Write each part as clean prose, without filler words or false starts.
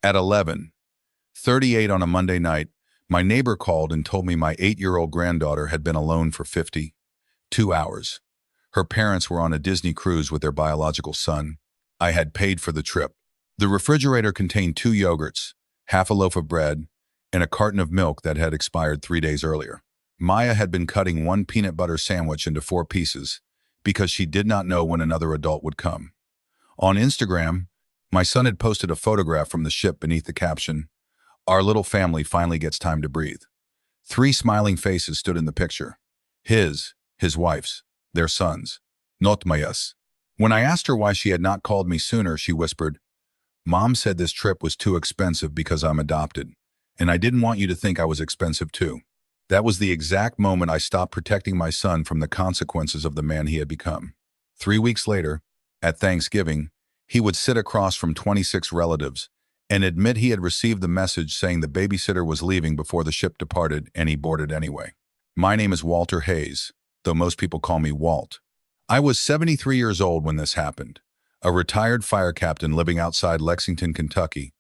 At 11:38 on a Monday night, my neighbor called and told me my 8-year-old granddaughter had been alone for 52 hours. Her parents were on a Disney cruise with their biological son. I had paid for the trip. The refrigerator contained 2 yogurts, half a loaf of bread, and a carton of milk that had expired 3 days earlier. Maya had been cutting one peanut butter sandwich into 4 pieces because she did not know when another adult would come. On Instagram, my son had posted a photograph from the ship beneath the caption, "Our little family finally gets time to breathe." 3 smiling faces stood in the picture. His wife's, their sons, not Maya's. When I asked her why she had not called me sooner, she whispered, "Mom said this trip was too expensive because I'm adopted, and I didn't want you to think I was expensive too." That was the exact moment I stopped protecting my son from the consequences of the man he had become. 3 weeks later, at Thanksgiving, he would sit across from 26 relatives and admit he had received the message saying the babysitter was leaving before the ship departed, and he boarded anyway. My name is Walter Hayes, though most people call me Walt. I was 73 years old when this happened, a retired fire captain living outside Lexington, Kentucky,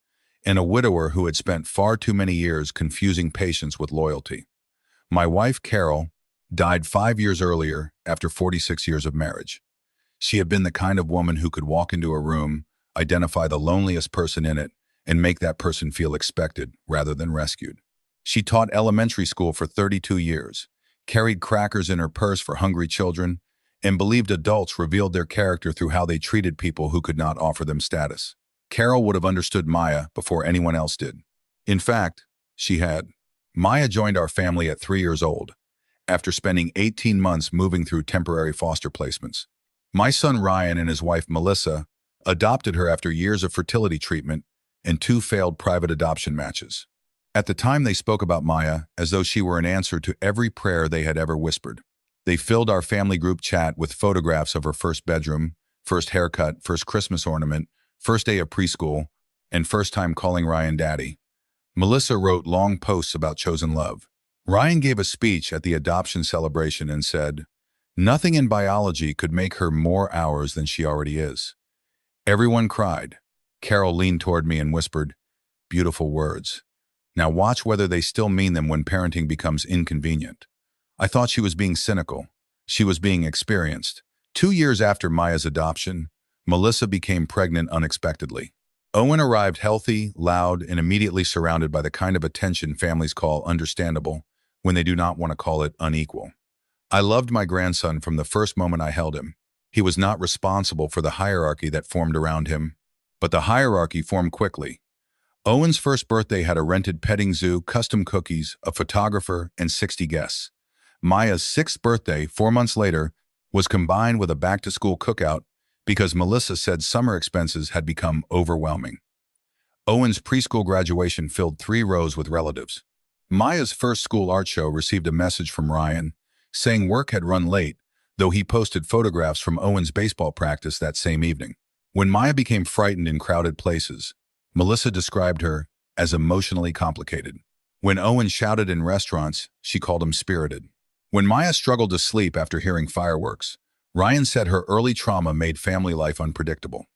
and a widower who had spent far too many years confusing patience with loyalty. My wife, Carol, died 5 years earlier after 46 years of marriage. She had been the kind of woman who could walk into a room, identify the loneliest person in it, and make that person feel expected rather than rescued. She taught elementary school for 32 years, carried crackers in her purse for hungry children, and believed adults revealed their character through how they treated people who could not offer them status. Carol would have understood Maya before anyone else did. In fact, she had. Maya joined our family at 3 years old, after spending 18 months moving through temporary foster placements. My son Ryan and his wife Melissa adopted her after years of fertility treatment and 2 failed private adoption matches. At the time, they spoke about Maya as though she were an answer to every prayer they had ever whispered. They filled our family group chat with photographs of her first bedroom, first haircut, first Christmas ornament, first day of preschool, and first time calling Ryan daddy. Melissa wrote long posts about chosen love. Ryan gave a speech at the adoption celebration and said, "Nothing in biology could make her more ours than she already is." Everyone cried. Carol leaned toward me and whispered, "Beautiful words. Now watch whether they still mean them when parenting becomes inconvenient." I thought she was being cynical. She was being experienced. 2 years after Maya's adoption, Melissa became pregnant unexpectedly. Owen arrived healthy, loud, and immediately surrounded by the kind of attention families call understandable when they do not want to call it unequal. I loved my grandson from the first moment I held him. He was not responsible for the hierarchy that formed around him, but the hierarchy formed quickly. Owen's first birthday had a rented petting zoo, custom cookies, a photographer, and 60 guests. Maya's 6th birthday, 4 months later, was combined with a back-to-school cookout because Melissa said summer expenses had become overwhelming. Owen's preschool graduation filled 3 rows with relatives. Maya's first school art show received a message from Ryan saying work had run late, though he posted photographs from Owen's baseball practice that same evening. When Maya became frightened in crowded places, Melissa described her as emotionally complicated. When Owen shouted in restaurants, she called him spirited. When Maya struggled to sleep after hearing fireworks, Ryan said her early trauma made family life unpredictable.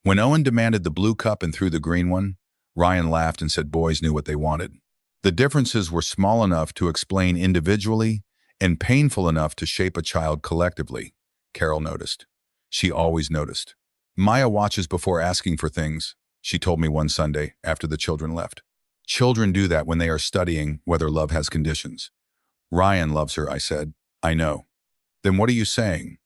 When Owen demanded the blue cup and threw the green one, Ryan laughed and said boys knew what they wanted. The differences were small enough to explain individually and painful enough to shape a child collectively, Carol noticed. She always noticed. Maya watches before asking for things, she told me one Sunday after the children left. Children do that when they are studying whether love has conditions. Ryan loves her, I said. I know. Then what are you saying?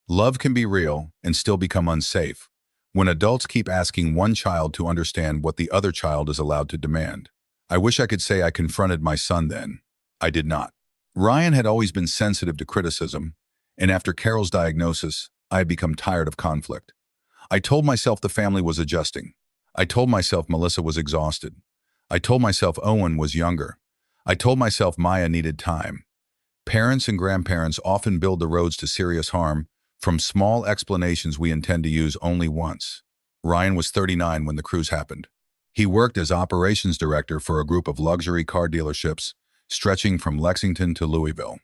Love can be real and still become unsafe when adults keep asking one child to understand what the other child is allowed to demand. I wish I could say I confronted my son then. I did not. Ryan had always been sensitive to criticism, and after Carol's diagnosis, I had become tired of conflict. I told myself the family was adjusting. I told myself Melissa was exhausted. I told myself Owen was younger. I told myself Maya needed time. Parents and grandparents often build the roads to serious harm from small explanations we intend to use only once. Ryan was 39 when the cruise happened. He worked as operations director for a group of luxury car dealerships stretching from Lexington to Louisville.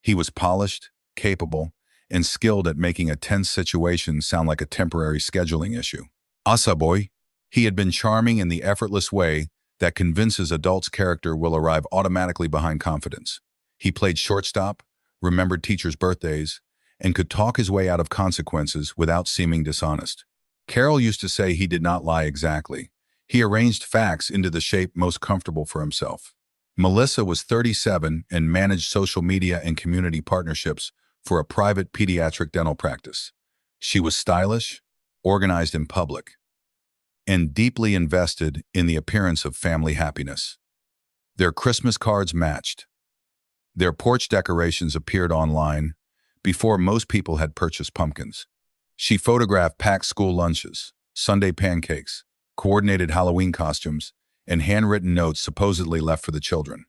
He was polished, capable, and skilled at making a tense situation sound like a temporary scheduling issue. Asa boy, He had been charming in the effortless way that convinces adults character will arrive automatically behind confidence. He played shortstop, remembered teachers' birthdays, and could talk his way out of consequences without seeming dishonest. Carol used to say he did not lie exactly. He arranged facts into the shape most comfortable for himself. Melissa was 37 and managed social media and community partnerships for a private pediatric dental practice. She was stylish, organized in public, and deeply invested in the appearance of family happiness. Their Christmas cards matched. Their porch decorations appeared online before most people had purchased pumpkins. She photographed packed school lunches, Sunday pancakes, coordinated Halloween costumes, and handwritten notes supposedly left for the children.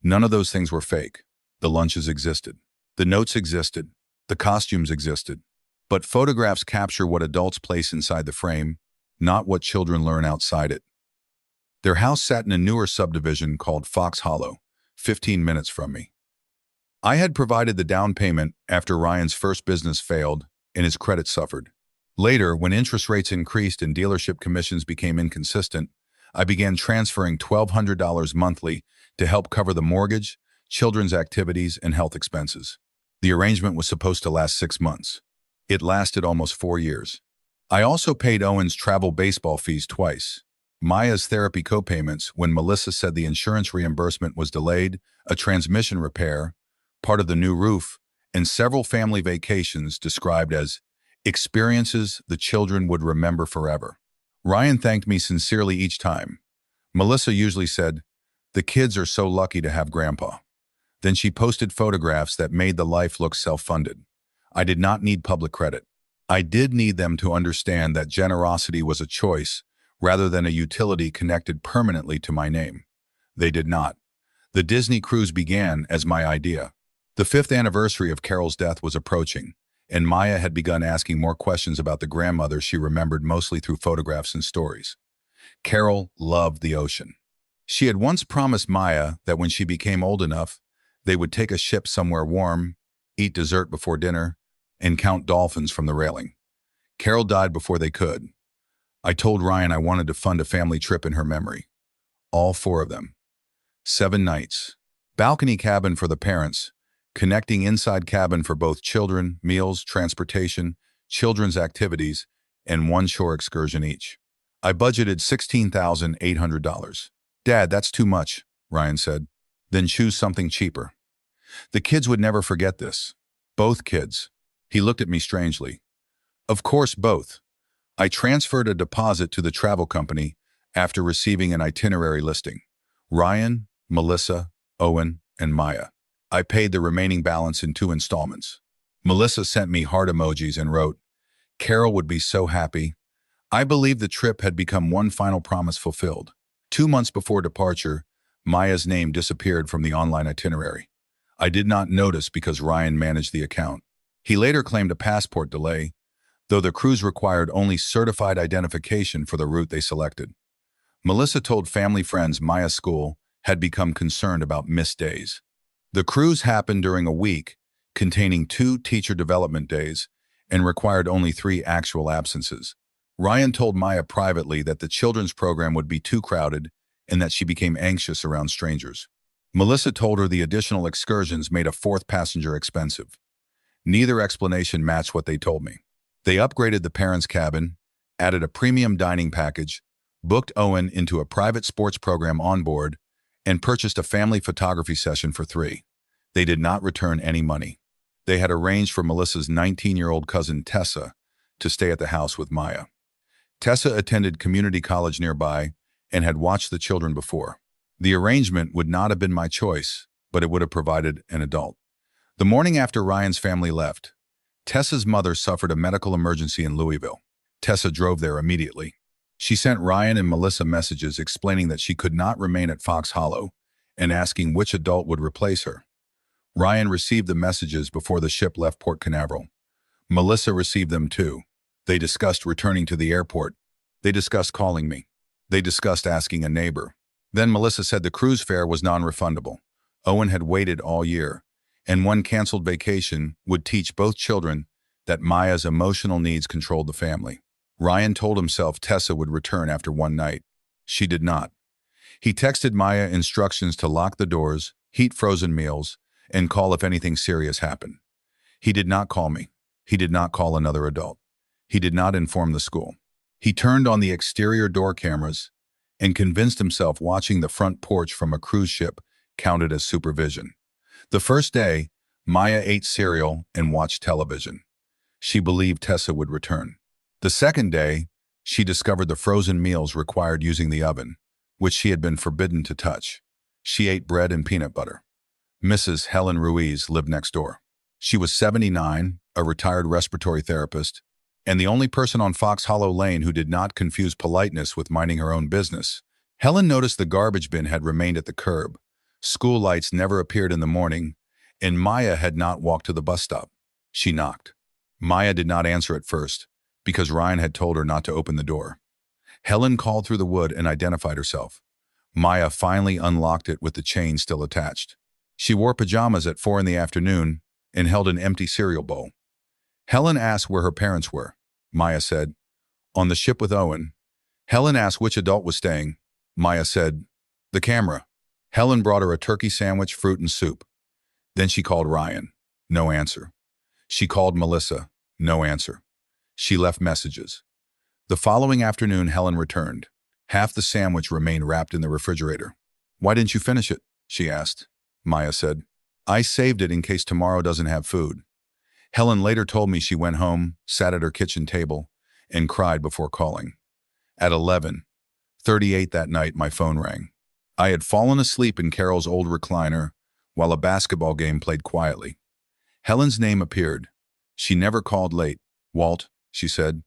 None of those things were fake. The lunches existed. The notes existed. The costumes existed. But photographs capture what adults place inside the frame, not what children learn outside it. Their house sat in a newer subdivision called Fox Hollow, 15 minutes from me. I had provided the down payment after Ryan's first business failed and his credit suffered. Later, when interest rates increased and dealership commissions became inconsistent, I began transferring $1,200 monthly to help cover the mortgage, children's activities, and health expenses. The arrangement was supposed to last 6 months. It lasted almost 4 years. I also paid Owen's travel baseball fees twice, Maya's therapy co-payments when Melissa said the insurance reimbursement was delayed, a transmission repair, part of the new roof, and several family vacations described as experiences the children would remember forever. Ryan thanked me sincerely each time. Melissa usually said, "The kids are so lucky to have Grandpa." Then she posted photographs that made the life look self-funded. I did not need public credit. I did need them to understand that generosity was a choice rather than a utility connected permanently to my name. They did not. The Disney cruise began as my idea. The 5th anniversary of Carol's death was approaching, and Maya had begun asking more questions about the grandmother she remembered mostly through photographs and stories. Carol loved the ocean. She had once promised Maya that when she became old enough, they would take a ship somewhere warm, eat dessert before dinner, and count dolphins from the railing. Carol died before they could. I told Ryan I wanted to fund a family trip in her memory. All 4 of them. 7 nights. Balcony cabin for the parents, connecting inside cabin for both children, meals, transportation, children's activities, and 1 shore excursion each. I budgeted $16,800. "Dad, that's too much," Ryan said. "Then choose something cheaper." The kids would never forget this. Both kids. He looked at me strangely. Of course, both. I transferred a deposit to the travel company after receiving an itinerary listing. Ryan, Melissa, Owen, and Maya. I paid the remaining balance in 2 installments. Melissa sent me heart emojis and wrote, "Carol would be so happy." I believed the trip had become one final promise fulfilled. 2 months before departure, Maya's name disappeared from the online itinerary. I did not notice because Ryan managed the account. He later claimed a passport delay, though the cruise required only certified identification for the route they selected. Melissa told family friends Maya's school had become concerned about missed days. The cruise happened during a week containing 2 teacher development days and required only 3 actual absences. Ryan told Maya privately that the children's program would be too crowded and that she became anxious around strangers. Melissa told her the additional excursions made a 4th passenger expensive. Neither explanation matched what they told me. They upgraded the parents' cabin, added a premium dining package, booked Owen into a private sports program on board, and purchased a family photography session for 3. They did not return any money. They had arranged for Melissa's 19-year-old cousin Tessa to stay at the house with Maya. Tessa attended community college nearby and had watched the children before. The arrangement would not have been my choice, but it would have provided an adult. The morning after Ryan's family left, Tessa's mother suffered a medical emergency in Louisville. Tessa drove there immediately. She sent Ryan and Melissa messages explaining that she could not remain at Fox Hollow and asking which adult would replace her. Ryan received the messages before the ship left Port Canaveral. Melissa received them too. They discussed returning to the airport. They discussed calling me. They discussed asking a neighbor. Then Melissa said the cruise fare was non-refundable. Owen had waited all year, and one canceled vacation would teach both children that Maya's emotional needs controlled the family. Ryan told himself Tessa would return after one night. She did not. He texted Maya instructions to lock the doors, heat frozen meals, and call if anything serious happened. He did not call me. He did not call another adult. He did not inform the school. He turned on the exterior door cameras and convinced himself watching the front porch from a cruise ship counted as supervision. The first day, Maya ate cereal and watched television. She believed Tessa would return. The second day, she discovered the frozen meals required using the oven, which she had been forbidden to touch. She ate bread and peanut butter. Mrs. Helen Ruiz lived next door. She was 79, a retired respiratory therapist, and the only person on Fox Hollow Lane who did not confuse politeness with minding her own business. Helen noticed the garbage bin had remained at the curb. School lights never appeared in the morning, and Maya had not walked to the bus stop. She knocked. Maya did not answer at first, because Ryan had told her not to open the door. Helen called through the wood and identified herself. Maya finally unlocked it with the chain still attached. She wore pajamas at 4 in the afternoon and held an empty cereal bowl. Helen asked where her parents were. Maya said, "On the ship with Owen." Helen asked which adult was staying. Maya said, "The camera." Helen brought her a turkey sandwich, fruit, and soup. Then she called Ryan. No answer. She called Melissa. No answer. She left messages. The following afternoon, Helen returned. Half the sandwich remained wrapped in the refrigerator. "Why didn't you finish it?" she asked. Maya said, "I saved it in case tomorrow doesn't have food." Helen later told me she went home, sat at her kitchen table, and cried before calling. At 11:38 that night, my phone rang. I had fallen asleep in Carol's old recliner while a basketball game played quietly. Helen's name appeared. She never called late. "Walt," she said,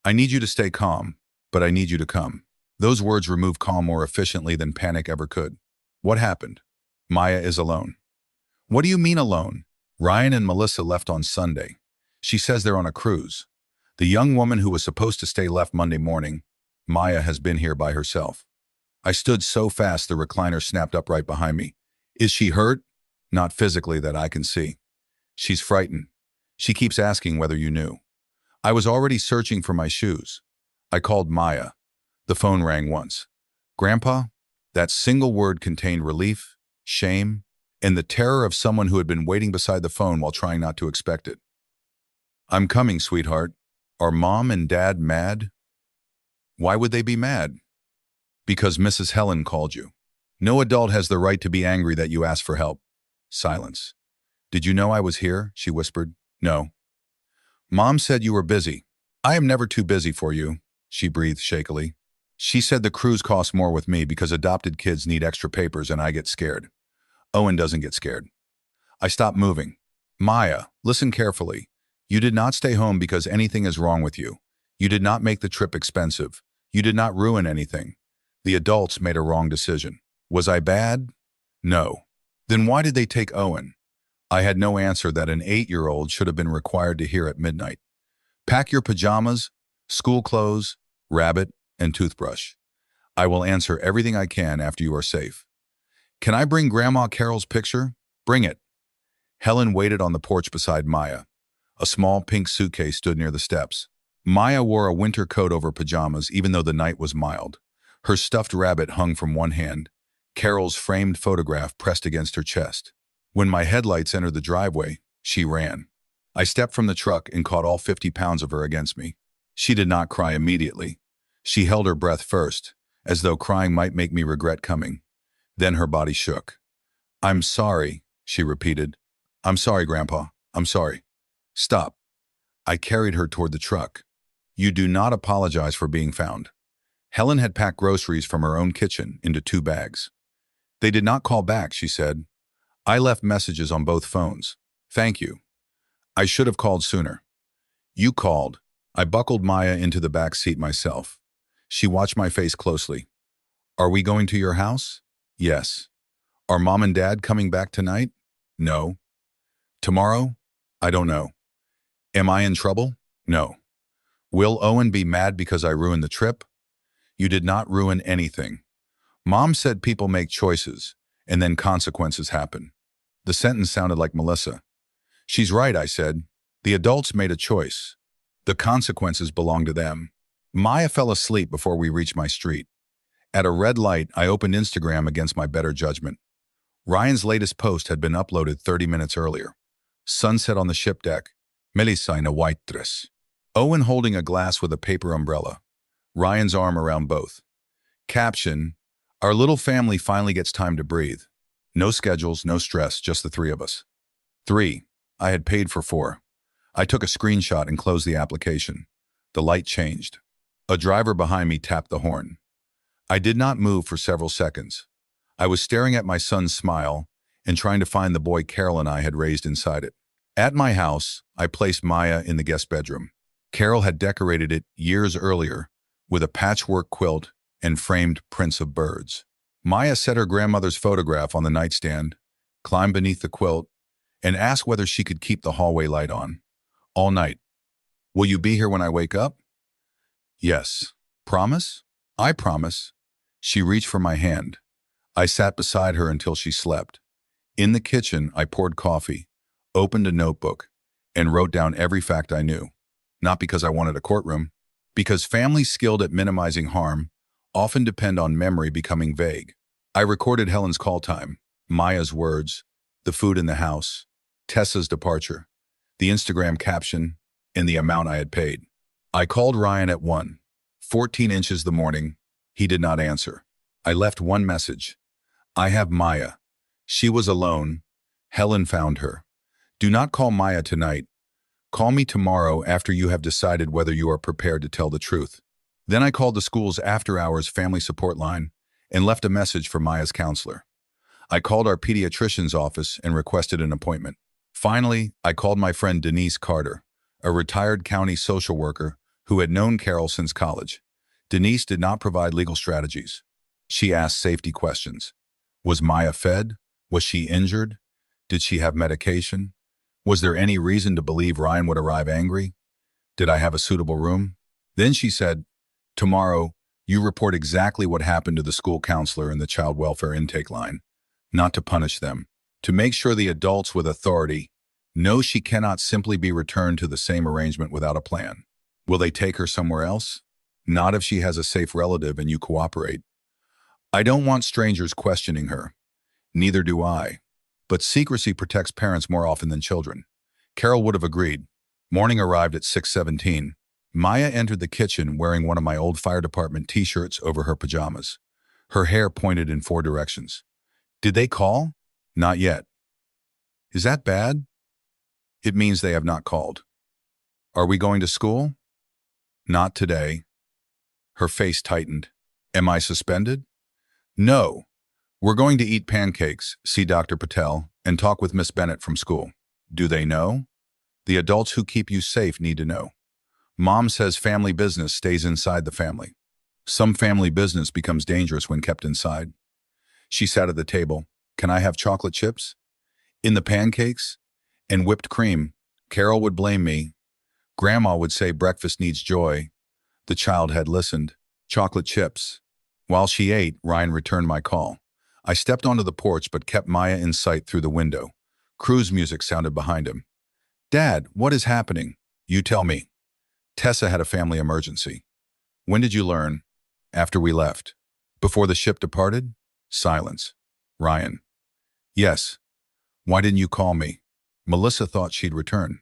"I need you to stay calm, but I need you to come." Those words removed calm more efficiently than panic ever could. What happened? Maya is alone. What do you mean alone? Ryan and Melissa left on Sunday. She says they're on a cruise. The young woman who was supposed to stay left Monday morning. Maya has been here by herself. I stood so fast the recliner snapped up right behind me. Is she hurt? Not physically that I can see. She's frightened. She keeps asking whether you knew. I was already searching for my shoes. I called Maya. The phone rang once. Grandpa? That single word contained relief, shame, and the terror of someone who had been waiting beside the phone while trying not to expect it. "I'm coming, sweetheart. Are Mom and Dad mad?" Why would they be mad? Because Mrs. Helen called you. No adult has the right to be angry that you asked for help. Silence. "Did you know I was here?" she whispered. "No." "Mom said you were busy." "I am never too busy for you," she breathed shakily. "She said the cruise costs more with me because adopted kids need extra papers and I get scared. Owen doesn't get scared." I stopped moving. "Maya, listen carefully. You did not stay home because anything is wrong with you. You did not make the trip expensive. You did not ruin anything. The adults made a wrong decision. Was I bad? No. Then why did they take Owen?" I had no answer that an 8-year-old should have been required to hear at midnight. "Pack your pajamas, school clothes, rabbit, and toothbrush. I will answer everything I can after you are safe." "Can I bring Grandma Carol's picture?" "Bring it." Helen waited on the porch beside Maya. A small pink suitcase stood near the steps. Maya wore a winter coat over pajamas even though the night was mild. Her stuffed rabbit hung from one hand, Carol's framed photograph pressed against her chest. When my headlights entered the driveway, she ran. I stepped from the truck and caught all 50 pounds of her against me. She did not cry immediately. She held her breath first, as though crying might make me regret coming. Then her body shook. "I'm sorry," she repeated. "I'm sorry, Grandpa. I'm sorry." "Stop." I carried her toward the truck. "You do not apologize for being found." Helen had packed groceries from her own kitchen into 2 bags. "They did not call back," she said. "I left messages on both phones. Thank you. I should have called sooner." "You called." I buckled Maya into the back seat myself. She watched my face closely. "Are we going to your house?" "Yes." "Are Mom and Dad coming back tonight?" "No." "Tomorrow?" "I don't know." "Am I in trouble?" "No." "Will Owen be mad because I ruined the trip?" "You did not ruin anything. Mom said people make choices, and then consequences happen." The sentence sounded like Melissa. "She's right," I said. "The adults made a choice. The consequences belong to them." Maya fell asleep before we reached my street. At a red light, I opened Instagram against my better judgment. Ryan's latest post had been uploaded 30 minutes earlier. Sunset on the ship deck. Melissa in a white dress. Owen holding a glass with a paper umbrella. Ryan's arm around both. Caption, our little family finally gets time to breathe. No schedules, no stress, just the three of us. 3. I had paid for 4. I took a screenshot and closed the application. The light changed. A driver behind me tapped the horn. I did not move for several seconds. I was staring at my son's smile and trying to find the boy Carol and I had raised inside it. At my house, I placed Maya in the guest bedroom. Carol had decorated it years earlier with a patchwork quilt and framed prints of birds. Maya set her grandmother's photograph on the nightstand, climbed beneath the quilt, and asked whether she could keep the hallway light on. All night. Will you be here when I wake up? Yes. Promise? I promise. She reached for my hand. I sat beside her until she slept. In the kitchen, I poured coffee, opened a notebook, and wrote down every fact I knew. Not because I wanted a courtroom, because families skilled at minimizing harm often depend on memory becoming vague. I recorded Helen's call time, Maya's words, the food in the house, Tessa's departure, the Instagram caption, and the amount I had paid. I called Ryan at 1:14 inches the morning. He did not answer. I left one message. I have Maya. She was alone. Helen found her. Do not call Maya tonight. Call me tomorrow after you have decided whether you are prepared to tell the truth. Then I called the school's after-hours family support line and left a message for Maya's counselor. I called our pediatrician's office and requested an appointment. Finally, I called my friend Denise Carter, a retired county social worker who had known Carol since college. Denise did not provide legal strategies. She asked safety questions. Was Maya fed? Was she injured? Did she have medication? Was there any reason to believe Ryan would arrive angry? Did I have a suitable room? Then she said, tomorrow, you report exactly what happened to the school counselor and the child welfare intake line. Not to punish them, to make sure the adults with authority know she cannot simply be returned to the same arrangement without a plan. Will they take her somewhere else? Not if she has a safe relative and you cooperate. I don't want strangers questioning her. Neither do I. But secrecy protects parents more often than children. Carol would have agreed. Morning arrived at 6:17. Maya entered the kitchen wearing one of my old fire department t-shirts over her pajamas. Her hair pointed in 4 directions. Did they call? Not yet. Is that bad? It means they have not called. Are we going to school? Not today. Her face tightened. Am I suspended? No. We're going to eat pancakes, see Dr. Patel, and talk with Miss Bennett from school. Do they know? The adults who keep you safe need to know. Mom says family business stays inside the family. Some family business becomes dangerous when kept inside. She sat at the table. Can I have chocolate chips? In the pancakes? And whipped cream. Carol would blame me. Grandma would say breakfast needs joy. The child had listened. Chocolate chips. While she ate, Ryan returned my call. I stepped onto the porch but kept Maya in sight through the window. Cruise music sounded behind him. Dad, what is happening? You tell me. Tessa had a family emergency. When did you learn? After we left. Before the ship departed? Silence. Ryan. Yes. Why didn't you call me? Melissa thought she'd return.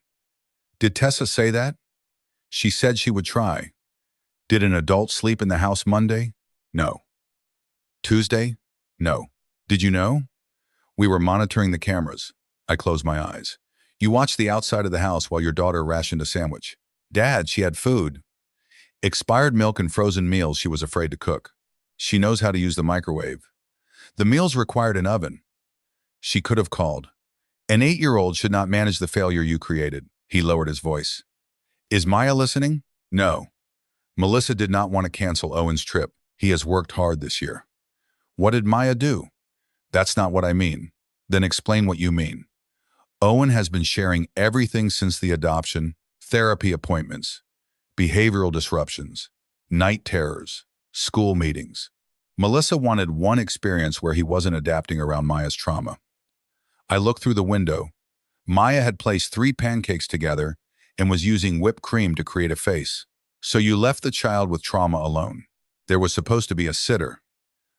Did Tessa say that? She said she would try. Did an adult sleep in the house Monday? No. Tuesday? No. Did you know? We were monitoring the cameras. I closed my eyes. You watched the outside of the house while your daughter rationed a sandwich. Dad, she had food. Expired milk and frozen meals she was afraid to cook. She knows how to use the microwave. The meals required an oven. She could have called. An 8-year-old should not manage the failure you created. He lowered his voice. Is Maya listening? No. Melissa did not want to cancel Owen's trip. He has worked hard this year. What did Maya do? That's not what I mean. Then explain what you mean. Owen has been sharing everything since the adoption, therapy appointments, behavioral disruptions, night terrors, school meetings. Melissa wanted one experience where he wasn't adapting around Maya's trauma. I looked through the window. Maya had placed 3 pancakes together and was using whipped cream to create a face. So you left the child with trauma alone. There was supposed to be a sitter.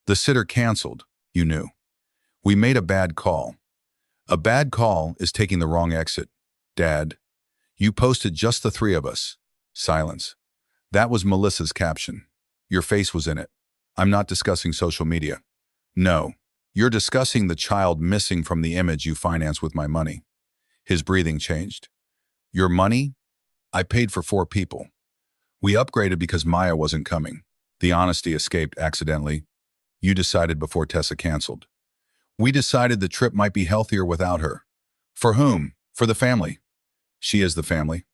The sitter canceled, you knew. We made a bad call. A bad call is taking the wrong exit. Dad, you posted just the three of us. Silence. That was Melissa's caption. Your face was in it. I'm not discussing social media. No, you're discussing the child missing from the image you financed with my money. His breathing changed. Your money? I paid for 4 people. We upgraded because Maya wasn't coming. The honesty escaped accidentally. You decided before Tessa canceled. We decided the trip might be healthier without her. For whom? For the family. She is the family.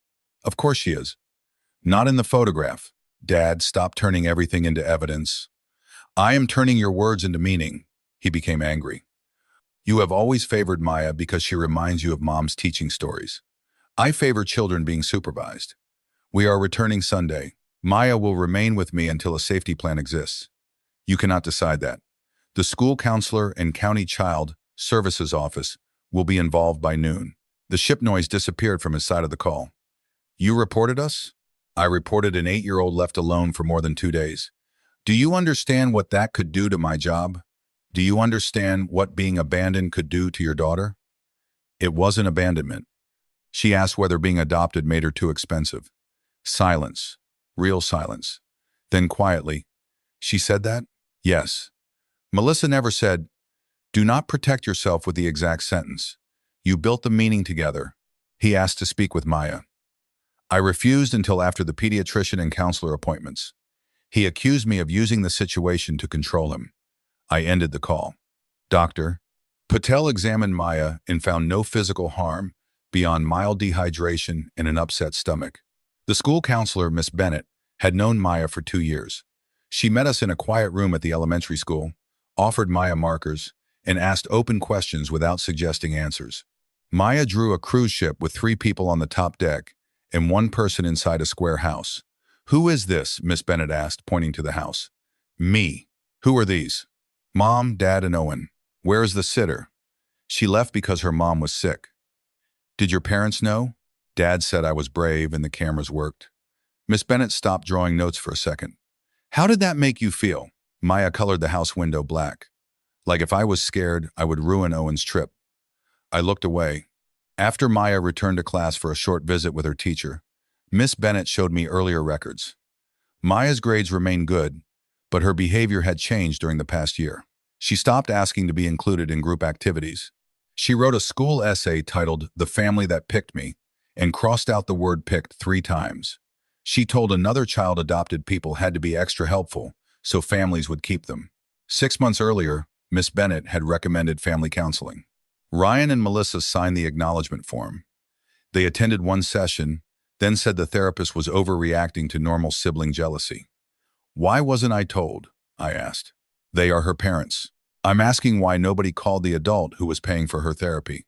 Of course she is. Not in the photograph. Dad, stop turning everything into evidence. I am turning your words into meaning. He became angry. You have always favored Maya because she reminds you of Mom's teaching stories. I favor children being supervised. We are returning Sunday. Maya will remain with me until a safety plan exists. You cannot decide that. The school counselor and county child services office will be involved by noon. The ship noise disappeared from his side of the call. You reported us? I reported an 8-year-old left alone for more than 2 days. Do you understand what that could do to my job? Do you understand what being abandoned could do to your daughter? It wasn't abandonment. She asked whether being adopted made her too expensive. Silence. Real silence. Then quietly, she said that? Yes. Melissa never said, do not protect yourself with the exact sentence. You built the meaning together. He asked to speak with Maya. I refused until after the pediatrician and counselor appointments. He accused me of using the situation to control him. I ended the call. Doctor, Patel examined Maya and found no physical harm beyond mild dehydration and an upset stomach. The school counselor, Miss Bennett, had known Maya for 2 years. She met us in a quiet room at the elementary school, offered Maya markers, and asked open questions without suggesting answers. Maya drew a cruise ship with 3 people on the top deck and 1 person inside a square house. Who is this? Miss Bennett asked, pointing to the house. Me. Who are these? Mom, Dad, and Owen. Where is the sitter? She left because her mom was sick. Did your parents know? Dad said I was brave and the cameras worked. Miss Bennett stopped drawing notes for a second. How did that make you feel? Maya colored the house window black. Like if I was scared, I would ruin Owen's trip. I looked away. After Maya returned to class for a short visit with her teacher, Miss Bennett showed me earlier records. Maya's grades remained good, but her behavior had changed during the past year. She stopped asking to be included in group activities. She wrote a school essay titled The Family That Picked Me and crossed out the word picked 3 times. She told another child adopted people had to be extra helpful so families would keep them. 6 months earlier, Miss Bennett had recommended family counseling. Ryan and Melissa signed the acknowledgement form. They attended 1 session, then said the therapist was overreacting to normal sibling jealousy. Why wasn't I told? I asked. They are her parents. I'm asking why nobody called the adult who was paying for her therapy.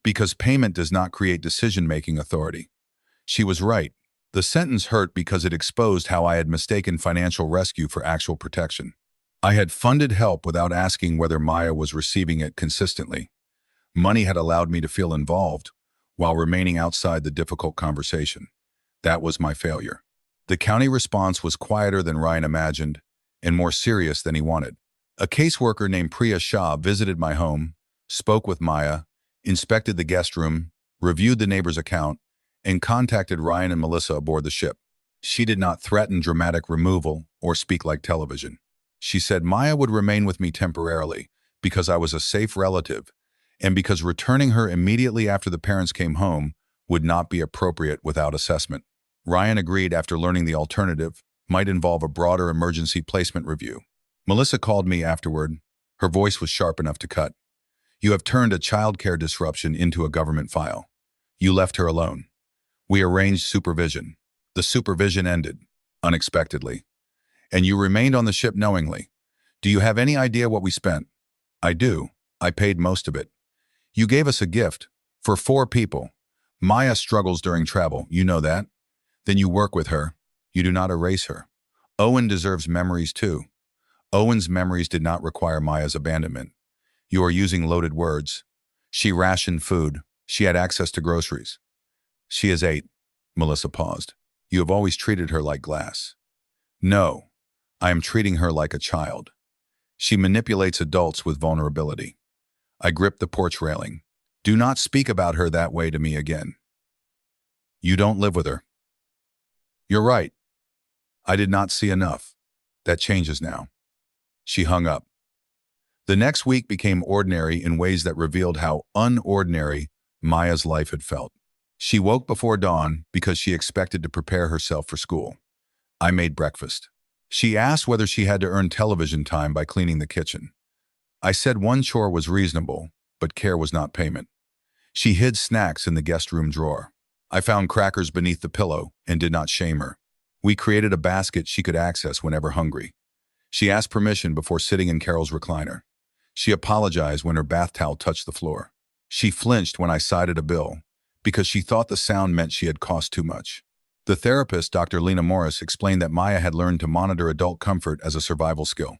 Because payment does not create decision-making authority. She was right. The sentence hurt because it exposed how I had mistaken financial rescue for actual protection. I had funded help without asking whether Maya was receiving it consistently. Money had allowed me to feel involved while remaining outside the difficult conversation. That was my failure. The county response was quieter than Ryan imagined and more serious than he wanted. A caseworker named Priya Shah visited my home, spoke with Maya, inspected the guest room, reviewed the neighbor's account, and contacted Ryan and Melissa aboard the ship. She did not threaten dramatic removal or speak like television. She said Maya would remain with me temporarily because I was a safe relative and because returning her immediately after the parents came home would not be appropriate without assessment. Ryan agreed after learning the alternative might involve a broader emergency placement review. Melissa called me afterward. Her voice was sharp enough to cut. You have turned a childcare disruption into a government file. You left her alone. We arranged supervision. The supervision ended, unexpectedly. And you remained on the ship knowingly. Do you have any idea what we spent? I do. I paid most of it. You gave us a gift for 4 people. Maya struggles during travel, you know that. Then you work with her. You do not erase her. Owen deserves memories too. Owen's memories did not require Maya's abandonment. You are using loaded words. She rationed food. She had access to groceries. She is 8. Melissa paused. You have always treated her like glass. No, I am treating her like a child. She manipulates adults with vulnerability. I grip the porch railing. Do not speak about her that way to me again. You don't live with her. You're right. I did not see enough. That changes now. She hung up. The next week became ordinary in ways that revealed how unordinary Maya's life had felt. She woke before dawn because she expected to prepare herself for school. I made breakfast. She asked whether she had to earn television time by cleaning the kitchen. I said one chore was reasonable, but care was not payment. She hid snacks in the guest room drawer. I found crackers beneath the pillow and did not shame her. We created a basket she could access whenever hungry. She asked permission before sitting in Carol's recliner. She apologized when her bath towel touched the floor. She flinched when I cited a bill because she thought the sound meant she had cost too much. The therapist, Dr. Lena Morris, explained that Maya had learned to monitor adult comfort as a survival skill.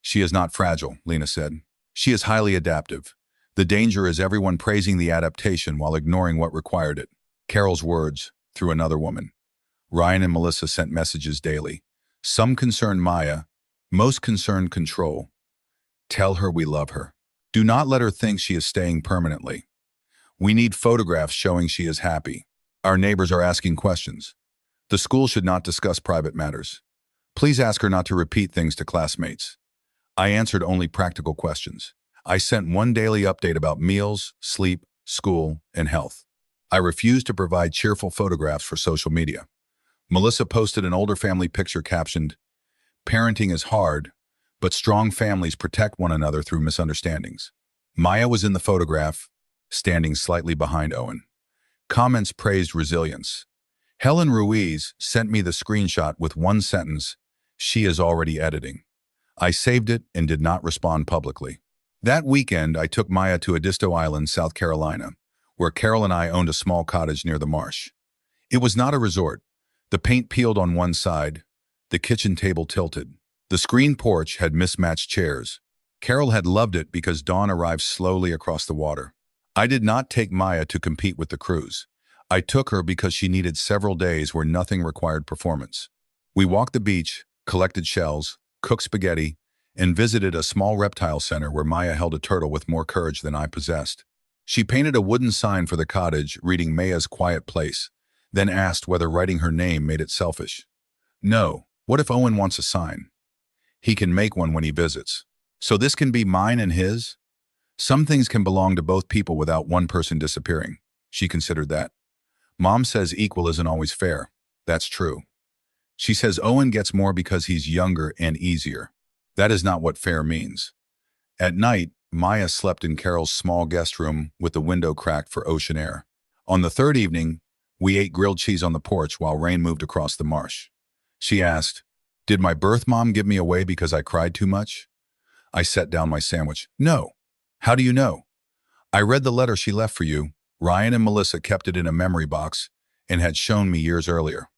She is not fragile, Lena said. She is highly adaptive. The danger is everyone praising the adaptation while ignoring what required it. Carol's words, through another woman. Ryan and Melissa sent messages daily. Some concerned Maya, most concerned control. Tell her we love her. Do not let her think she is staying permanently. We need photographs showing she is happy. Our neighbors are asking questions. The school should not discuss private matters. Please ask her not to repeat things to classmates. I answered only practical questions. I sent one daily update about meals, sleep, school, and health. I refused to provide cheerful photographs for social media. Melissa posted an older family picture captioned, "Parenting is hard, but strong families protect one another through misunderstandings." Maya was in the photograph, standing slightly behind Owen. Comments praised resilience. Helen Ruiz sent me the screenshot with one sentence, "She is already editing." I saved it and did not respond publicly. That weekend, I took Maya to Edisto Island, South Carolina, where Carol and I owned a small cottage near the marsh. It was not a resort. The paint peeled on one side, the kitchen table tilted. The screen porch had mismatched chairs. Carol had loved it because dawn arrived slowly across the water. I did not take Maya to compete with the cruise. I took her because she needed several days where nothing required performance. We walked the beach, collected shells, cooked spaghetti, and visited a small reptile center where Maya held a turtle with more courage than I possessed. She painted a wooden sign for the cottage reading Maya's quiet place, then asked whether writing her name made it selfish. No, what if Owen wants a sign? He can make one when he visits. So this can be mine and his? Some things can belong to both people without one person disappearing. She considered that. Mom says equal isn't always fair. That's true. She says Owen gets more because he's younger and easier. That is not what fair means. At night, Maya slept in Carol's small guest room with the window cracked for ocean air. On the third evening, we ate grilled cheese on the porch while rain moved across the marsh. She asked, "Did my birth mom give me away because I cried too much?" I set down my sandwich. "No." "How do you know?" "I read the letter she left for you. Ryan and Melissa kept it in a memory box and had shown me years earlier."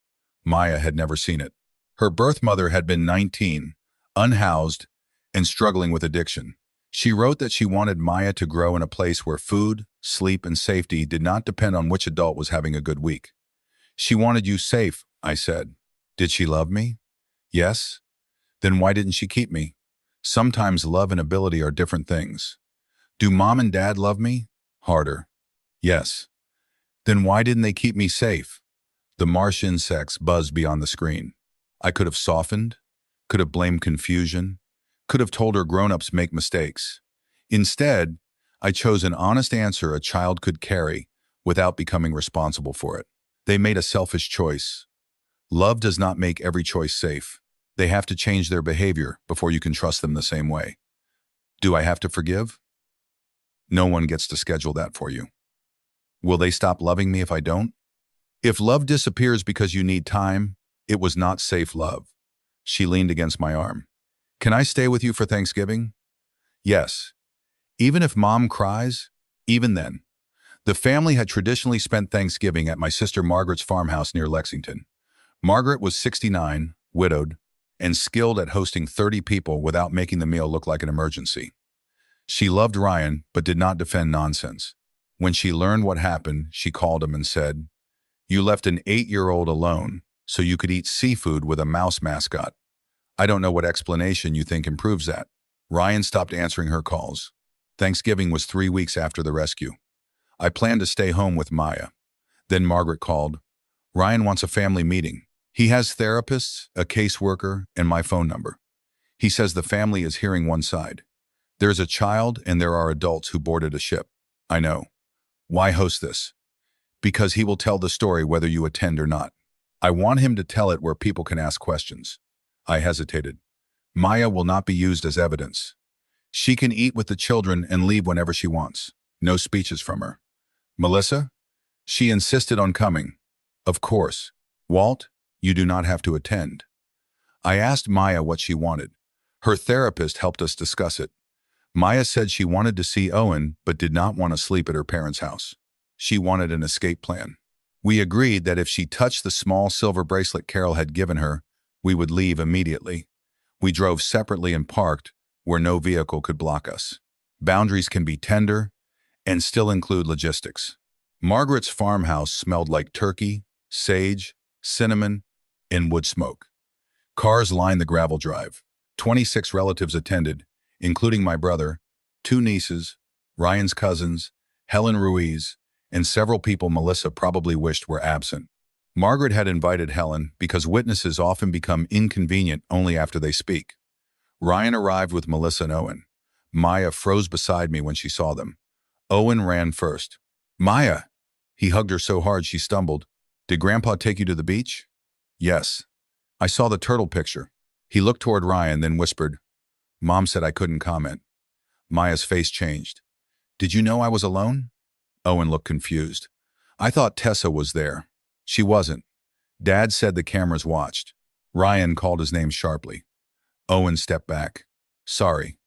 Maya had never seen it. Her birth mother had been 19, unhoused, and struggling with addiction. She wrote that she wanted Maya to grow in a place where food, sleep, and safety did not depend on which adult was having a good week. "She wanted you safe," I said. "Did she love me?" "Yes." "Then why didn't she keep me?" "Sometimes love and ability are different things." "Do mom and dad love me?" Harder. "Yes." "Then why didn't they keep me safe?" The marsh insects buzzed beyond the screen. I could have softened, could have blamed confusion, could have told her grown-ups make mistakes. Instead, I chose an honest answer a child could carry without becoming responsible for it. They made a selfish choice. Love does not make every choice safe. They have to change their behavior before you can trust them the same way. Do I have to forgive? No one gets to schedule that for you. Will they stop loving me if I don't? If love disappears because you need time, it was not safe love. She leaned against my arm. "Can I stay with you for Thanksgiving?" "Yes." Even if mom cries, even then. The family had traditionally spent Thanksgiving at my sister Margaret's farmhouse near Lexington. Margaret was 69, widowed, and skilled at hosting 30 people without making the meal look like an emergency. She loved Ryan, but did not defend nonsense. When she learned what happened, she called him and said, "You left an 8-year-old alone. so you could eat seafood with a mouse mascot. I don't know what explanation you think improves that. Ryan stopped answering her calls. Thanksgiving was 3 weeks after the rescue. I planned to stay home with Maya. Then Margaret called. Ryan wants a family meeting. He has therapists, a caseworker, and my phone number. He says the family is hearing one side. There's a child and there are adults who boarded a ship. I know. Why host this? Because he will tell the story whether you attend or not. I want him to tell it where people can ask questions. I hesitated. Maya will not be used as evidence. She can eat with the children and leave whenever she wants. No speeches from her. Melissa? She insisted on coming. Of course. Walt, you do not have to attend. I asked Maya what she wanted. Her therapist helped us discuss it. Maya said she wanted to see Owen but did not want to sleep at her parents' house. She wanted an escape plan. We agreed that if she touched the small silver bracelet Carol had given her, we would leave immediately. We drove separately and parked where no vehicle could block us. Boundaries can be tender and still include logistics. Margaret's farmhouse smelled like turkey, sage, cinnamon, and wood smoke. Cars lined the gravel drive. 26 relatives attended, including my brother, 2 nieces, Ryan's cousins, Helen Ruiz, and several people Melissa probably wished were absent. Margaret had invited Helen because witnesses often become inconvenient only after they speak. Ryan arrived with Melissa and Owen. Maya froze beside me when she saw them. Owen ran first. Maya! He hugged her so hard she stumbled. Did Grandpa take you to the beach? Yes. I saw the turtle picture. He looked toward Ryan, then whispered, Mom said I couldn't comment. Maya's face changed. Did you know I was alone? Owen looked confused. I thought Tessa was there. She wasn't. Dad said the cameras watched. Ryan called his name sharply. Owen stepped back. Sorry.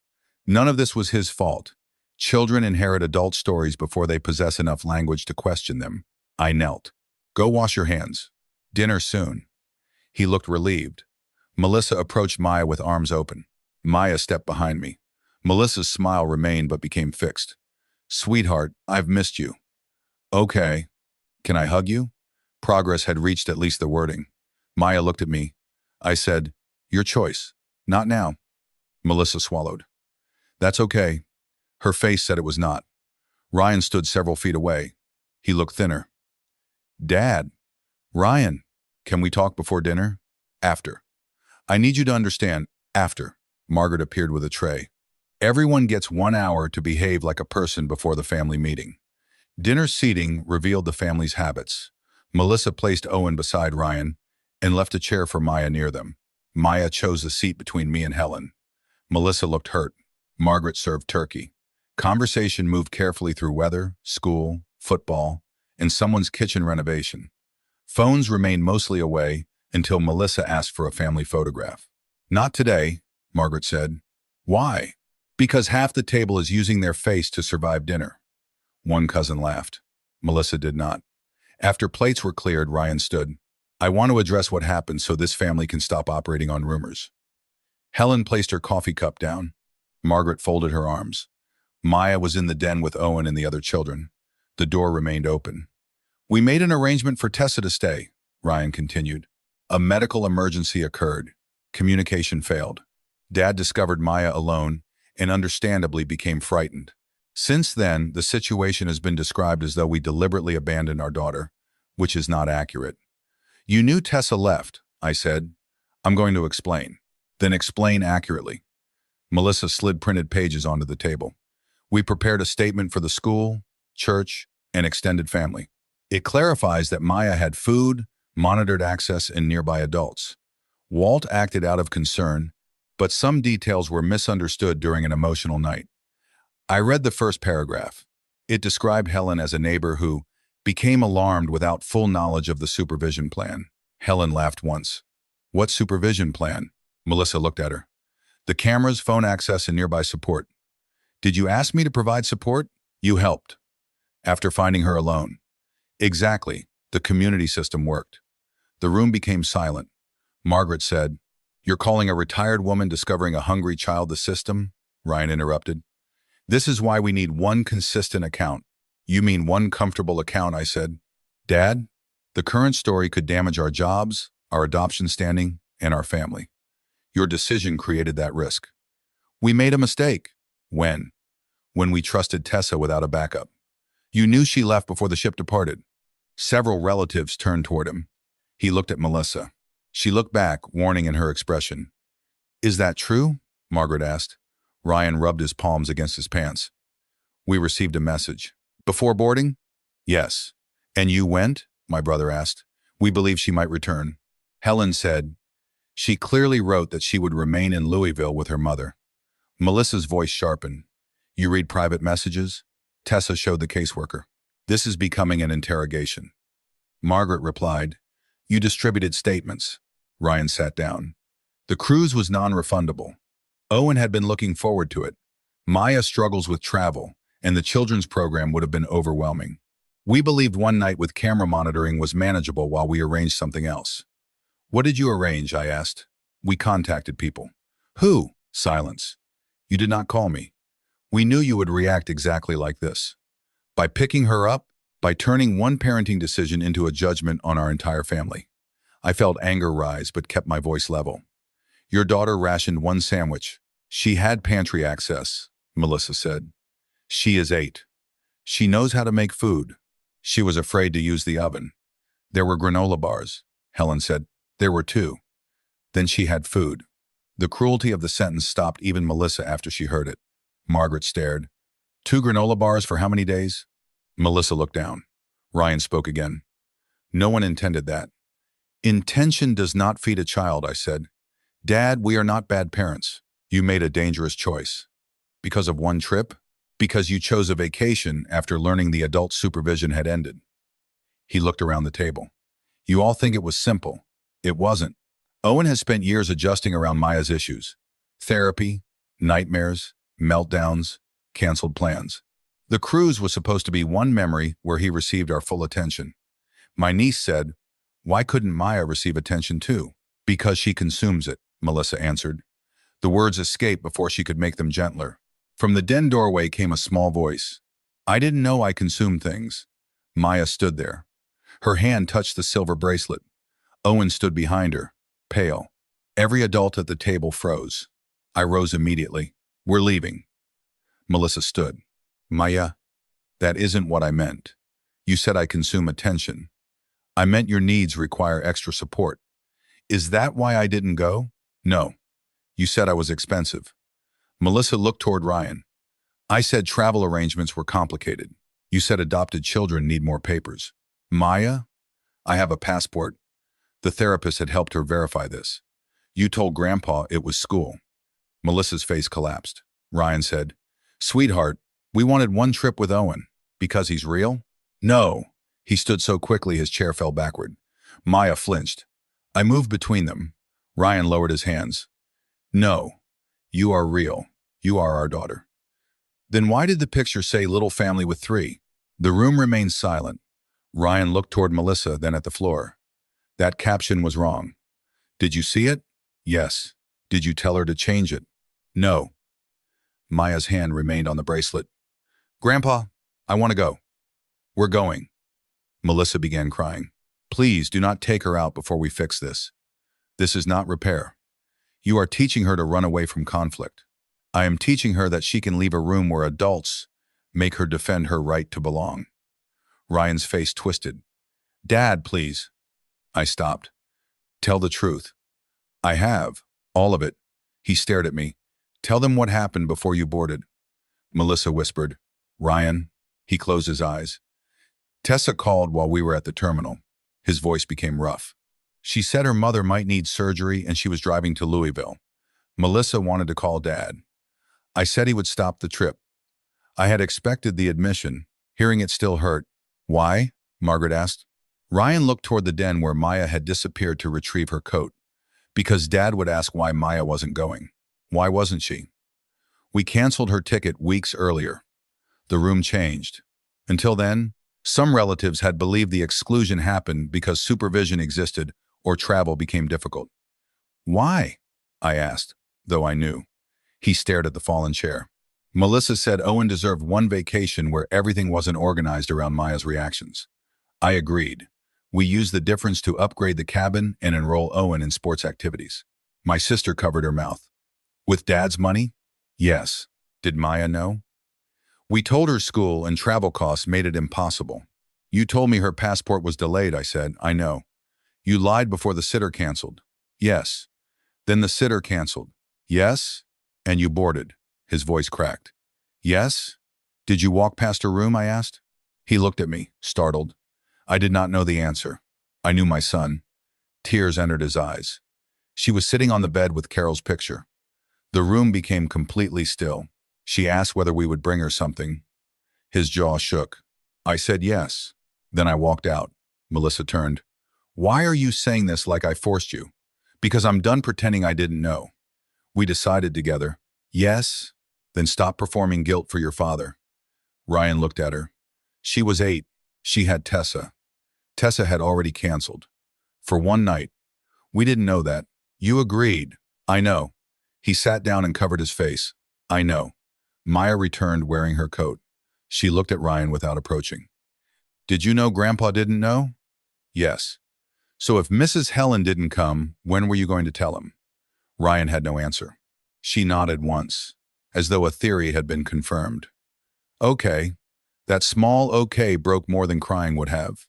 None of this was his fault. Children inherit adult stories before they possess enough language to question them. I knelt. Go wash your hands. Dinner soon. He looked relieved. Melissa approached Maya with arms open. Maya stepped behind me. Melissa's smile remained but became fixed. Sweetheart, I've missed you. Okay. Can I hug you? Progress had reached at least the wording. Maya looked at me. I said, your choice. Not now. Melissa swallowed. That's okay. Her face said it was not. Ryan stood several feet away. He looked thinner. Dad. Ryan. Can we talk before dinner? After. I need you to understand, after. Margaret appeared with a tray. Everyone gets 1 hour to behave like a person before the family meeting. Dinner seating revealed the family's habits. Melissa placed Owen beside Ryan and left a chair for Maya near them. Maya chose the seat between me and Helen. Melissa looked hurt. Margaret served turkey. Conversation moved carefully through weather, school, football, and someone's kitchen renovation. Phones remained mostly away until Melissa asked for a family photograph. Not today, Margaret said. Why? Because half the table is using their face to survive dinner. One cousin laughed. Melissa did not. After plates were cleared, Ryan stood. I want to address what happened so this family can stop operating on rumors. Helen placed her coffee cup down. Margaret folded her arms. Maya was in the den with Owen and the other children. The door remained open. We made an arrangement for Tessa to stay, Ryan continued. A medical emergency occurred. Communication failed. Dad discovered Maya alone and understandably became frightened. Since then, the situation has been described as though we deliberately abandoned our daughter, which is not accurate. You knew Tessa left, I said. I'm going to explain. Then explain accurately. Melissa slid printed pages onto the table. We prepared a statement for the school, church, and extended family. It clarifies that Maya had food, monitored access, and nearby adults. Walt acted out of concern, but some details were misunderstood during an emotional night. I read the first paragraph. It described Helen as a neighbor who became alarmed without full knowledge of the supervision plan. Helen laughed once. What supervision plan? Melissa looked at her. The cameras, phone access, and nearby support. Did you ask me to provide support? You helped. After finding her alone. Exactly. The community system worked. The room became silent. Margaret said, You're calling a retired woman discovering a hungry child the system? Ryan interrupted. This is why we need one consistent account. You mean one comfortable account, I said. Dad, the current story could damage our jobs, our adoption standing, and our family. Your decision created that risk. We made a mistake. When? When we trusted Tessa without a backup. You knew she left before the ship departed. Several relatives turned toward him. He looked at Melissa. She looked back, warning in her expression. Is that true? Margaret asked. Ryan rubbed his palms against his pants. We received a message. Before boarding? Yes. And you went? My brother asked. We believed she might return. Helen said, she clearly wrote that she would remain in Louisville with her mother. Melissa's voice sharpened. You read private messages? Tessa showed the caseworker. This is becoming an interrogation. Margaret replied, you distributed statements. Ryan sat down. The cruise was non-refundable. Owen had been looking forward to it. Maya struggles with travel, and the children's program would have been overwhelming. We believed one night with camera monitoring was manageable while we arranged something else. What did you arrange? I asked. We contacted people. Who? Silence. You did not call me. We knew you would react exactly like this. By picking her up, by turning one parenting decision into a judgment on our entire family. I felt anger rise but kept my voice level. Your daughter rationed one sandwich. She had pantry access, Melissa said. She is 8. She knows how to make food. She was afraid to use the oven. There were granola bars, Helen said. There were 2. Then she had food. The cruelty of the sentence stopped even Melissa after she heard it. Margaret stared. 2 granola bars for how many days? Melissa looked down. Ryan spoke again. No one intended that. Intention does not feed a child, I said. Dad, we are not bad parents. You made a dangerous choice. Because of one trip? Because you chose a vacation after learning the adult supervision had ended. He looked around the table. You all think it was simple. It wasn't. Owen has spent years adjusting around Maya's issues. Therapy, nightmares, meltdowns, canceled plans. The cruise was supposed to be one memory where he received our full attention. My niece said, why couldn't Maya receive attention too? Because she consumes it, Melissa answered. The words escaped before she could make them gentler. From the den doorway came a small voice. I didn't know I consumed things. Maya stood there. Her hand touched the silver bracelet. Owen stood behind her, pale. Every adult at the table froze. I rose immediately. We're leaving. Melissa stood. Maya, that isn't what I meant. You said I consume attention. I meant your needs require extra support. Is that why I didn't go? No. You said I was expensive. Melissa looked toward Ryan. I said travel arrangements were complicated. You said adopted children need more papers. Maya, I have a passport. The therapist had helped her verify this. You told Grandpa it was school. Melissa's face collapsed. Ryan said, Sweetheart, we wanted one trip with Owen. Because he's real? No. He stood so quickly his chair fell backward. Maya flinched. I moved between them. Ryan lowered his hands. No. You are real. You are our daughter. Then why did the picture say little family with 3? The room remained silent. Ryan looked toward Melissa, then at the floor. That caption was wrong. Did you see it? Yes. Did you tell her to change it? No. Maya's hand remained on the bracelet. Grandpa, I want to go. We're going. Melissa began crying. Please do not take her out before we fix this. This is not repair. You are teaching her to run away from conflict. I am teaching her that she can leave a room where adults make her defend her right to belong. Ryan's face twisted. Dad, please. I stopped. Tell the truth. I have. All of it. He stared at me. Tell them what happened before you boarded. Melissa whispered. Ryan. He closed his eyes. Tessa called while we were at the terminal. His voice became rough. She said her mother might need surgery and she was driving to Louisville. Melissa wanted to call Dad. I said he would stop the trip. I had expected the admission. Hearing it still hurt. Why? Margaret asked. Ryan looked toward the den where Maya had disappeared to retrieve her coat. Because Dad would ask why Maya wasn't going. Why wasn't she? We canceled her ticket weeks earlier. The room changed. Until then, some relatives had believed the exclusion happened because supervision existed or travel became difficult. Why? I asked, though I knew. He stared at the fallen chair. Melissa said Owen deserved one vacation where everything wasn't organized around Maya's reactions. I agreed. We used the difference to upgrade the cabin and enroll Owen in sports activities. My sister covered her mouth. With Dad's money? Yes. Did Maya know? We told her school and travel costs made it impossible. You told me her passport was delayed, I said. I know. You lied before the sitter canceled. Yes. Then the sitter canceled. Yes? And you boarded. His voice cracked. Yes? Did you walk past her room, I asked. He looked at me, startled. I did not know the answer. I knew my son. Tears entered his eyes. She was sitting on the bed with Carol's picture. The room became completely still. She asked whether we would bring her something. His jaw shook. I said yes. Then I walked out. Melissa turned. Why are you saying this like I forced you? Because I'm done pretending I didn't know. We decided together. Yes? Then stop performing guilt for your father. Ryan looked at her. She was 8. She had Tessa. Tessa had already canceled. For one night. We didn't know that. You agreed. I know. He sat down and covered his face. I know. Maya returned wearing her coat. She looked at Ryan without approaching. Did you know Grandpa didn't know? Yes. So if Mrs. Helen didn't come, when were you going to tell him? Ryan had no answer. She nodded once, as though a theory had been confirmed. Okay. That small okay broke more than crying would have.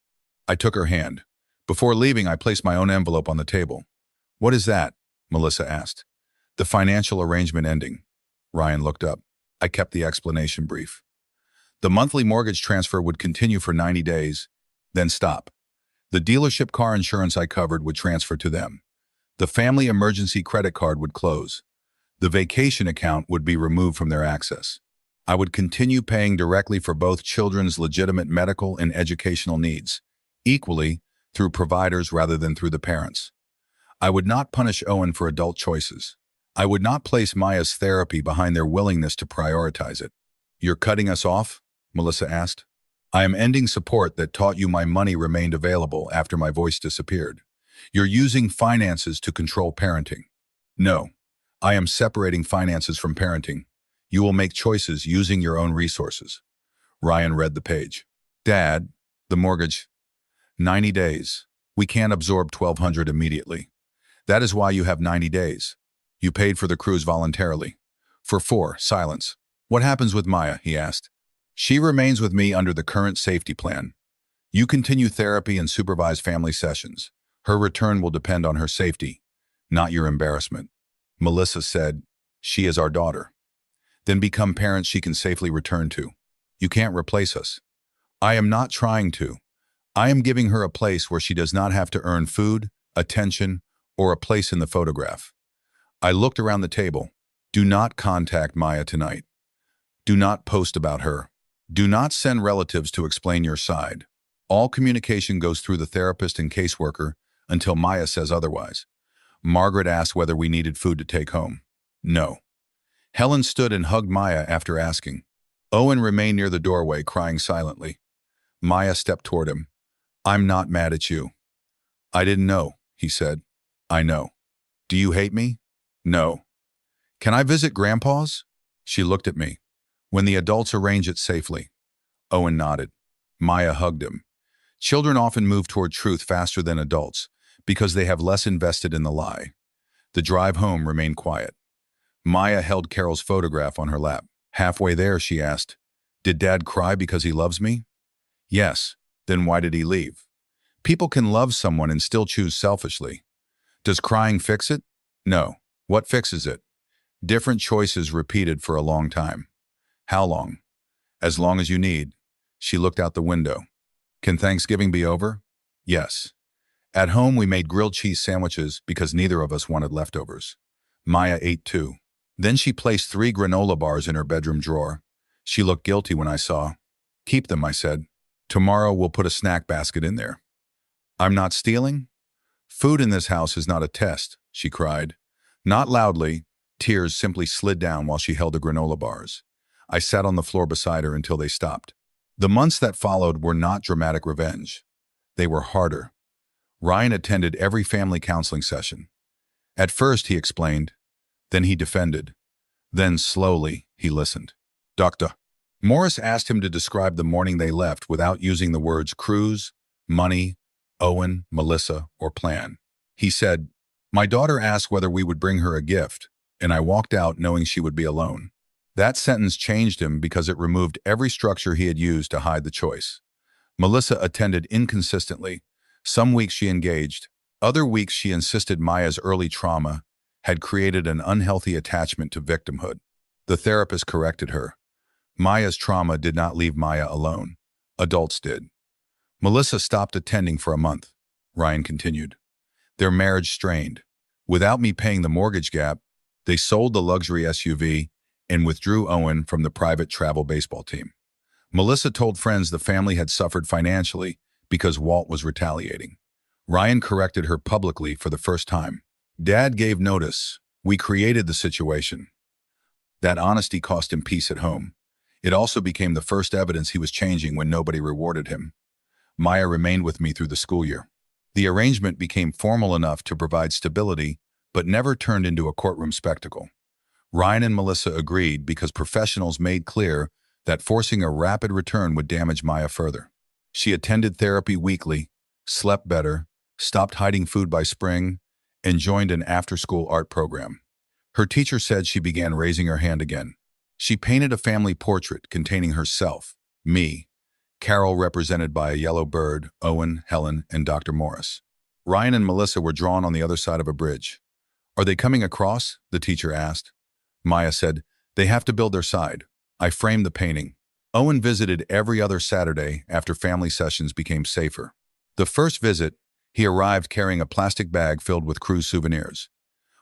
I took her hand. Before leaving, I placed my own envelope on the table. What is that? Melissa asked. The financial arrangement ending. Ryan looked up. I kept the explanation brief. The monthly mortgage transfer would continue for 90 days, then stop. The dealership car insurance I covered would transfer to them. The family emergency credit card would close. The vacation account would be removed from their access. I would continue paying directly for both children's legitimate medical and educational needs, equally through providers rather than through the parents. I would not punish Owen for adult choices. I would not place Maya's therapy behind their willingness to prioritize it. You're cutting us off? Melissa asked. I am ending support that taught you my money remained available after my voice disappeared. You're using finances to control parenting. No, I am separating finances from parenting. You will make choices using your own resources. Ryan read the page. Dad, the mortgage. 90 days. We can't absorb $1,200 immediately. That is why you have 90 days. You paid for the cruise voluntarily. For 4, silence. What happens with Maya? He asked. She remains with me under the current safety plan. You continue therapy and supervise family sessions. Her return will depend on her safety, not your embarrassment. Melissa said, she is our daughter. Then become parents she can safely return to. You can't replace us. I am not trying to. I am giving her a place where she does not have to earn food, attention, or a place in the photograph. I looked around the table. Do not contact Maya tonight. Do not post about her. Do not send relatives to explain your side. All communication goes through the therapist and caseworker until Maya says otherwise. Margaret asked whether we needed food to take home. No. Helen stood and hugged Maya after asking. Owen remained near the doorway, crying silently. Maya stepped toward him. I'm not mad at you. I didn't know, he said. I know. Do you hate me? No. Can I visit Grandpa's? She looked at me. When the adults arrange it safely. Owen nodded. Maya hugged him. Children often move toward truth faster than adults because they have less invested in the lie. The drive home remained quiet. Maya held Carol's photograph on her lap. Halfway there, she asked, Did Dad cry because he loves me? Yes. Then why did he leave? People can love someone and still choose selfishly. Does crying fix it? No. What fixes it? Different choices repeated for a long time. How long? As long as you need. She looked out the window. Can Thanksgiving be over? Yes. At home, we made grilled cheese sandwiches because neither of us wanted leftovers. Maya ate 2. Then she placed 3 granola bars in her bedroom drawer. She looked guilty when I saw. Keep them, I said. Tomorrow we'll put a snack basket in there. I'm not stealing? Food in this house is not a test, she cried. Not loudly. Tears simply slid down while she held the granola bars. I sat on the floor beside her until they stopped. The months that followed were not dramatic revenge. They were harder. Ryan attended every family counseling session. At first, he explained. Then he defended. Then, slowly, he listened. Dr. Morris asked him to describe the morning they left without using the words cruise, money, Owen, Melissa, or plan. He said, "My daughter asked whether we would bring her a gift, and I walked out knowing she would be alone." That sentence changed him because it removed every structure he had used to hide the choice. Melissa attended inconsistently. Some weeks she engaged. Other weeks she insisted Maya's early trauma had created an unhealthy attachment to victimhood. The therapist corrected her. Maya's trauma did not leave Maya alone. Adults did. Melissa stopped attending for a month. Ryan continued. Their marriage strained. Without me paying the mortgage gap, they sold the luxury SUV and withdrew Owen from the private travel baseball team. Melissa told friends the family had suffered financially because Walt was retaliating. Ryan corrected her publicly for the first time. Dad gave notice. We created the situation. That honesty cost him peace at home. It also became the first evidence he was changing when nobody rewarded him. Maya remained with me through the school year. The arrangement became formal enough to provide stability, but never turned into a courtroom spectacle. Ryan and Melissa agreed because professionals made clear that forcing a rapid return would damage Maya further. She attended therapy weekly, slept better, stopped hiding food by spring, and joined an after-school art program. Her teacher said she began raising her hand again. She painted a family portrait containing herself, me, Carol represented by a yellow bird, Owen, Helen, and Dr. Morris. Ryan and Melissa were drawn on the other side of a bridge. "Are they coming across?" the teacher asked. Maya said, "They have to build their side." I framed the painting. Owen visited every other Saturday after family sessions became safer. The first visit, he arrived carrying a plastic bag filled with cruise souvenirs.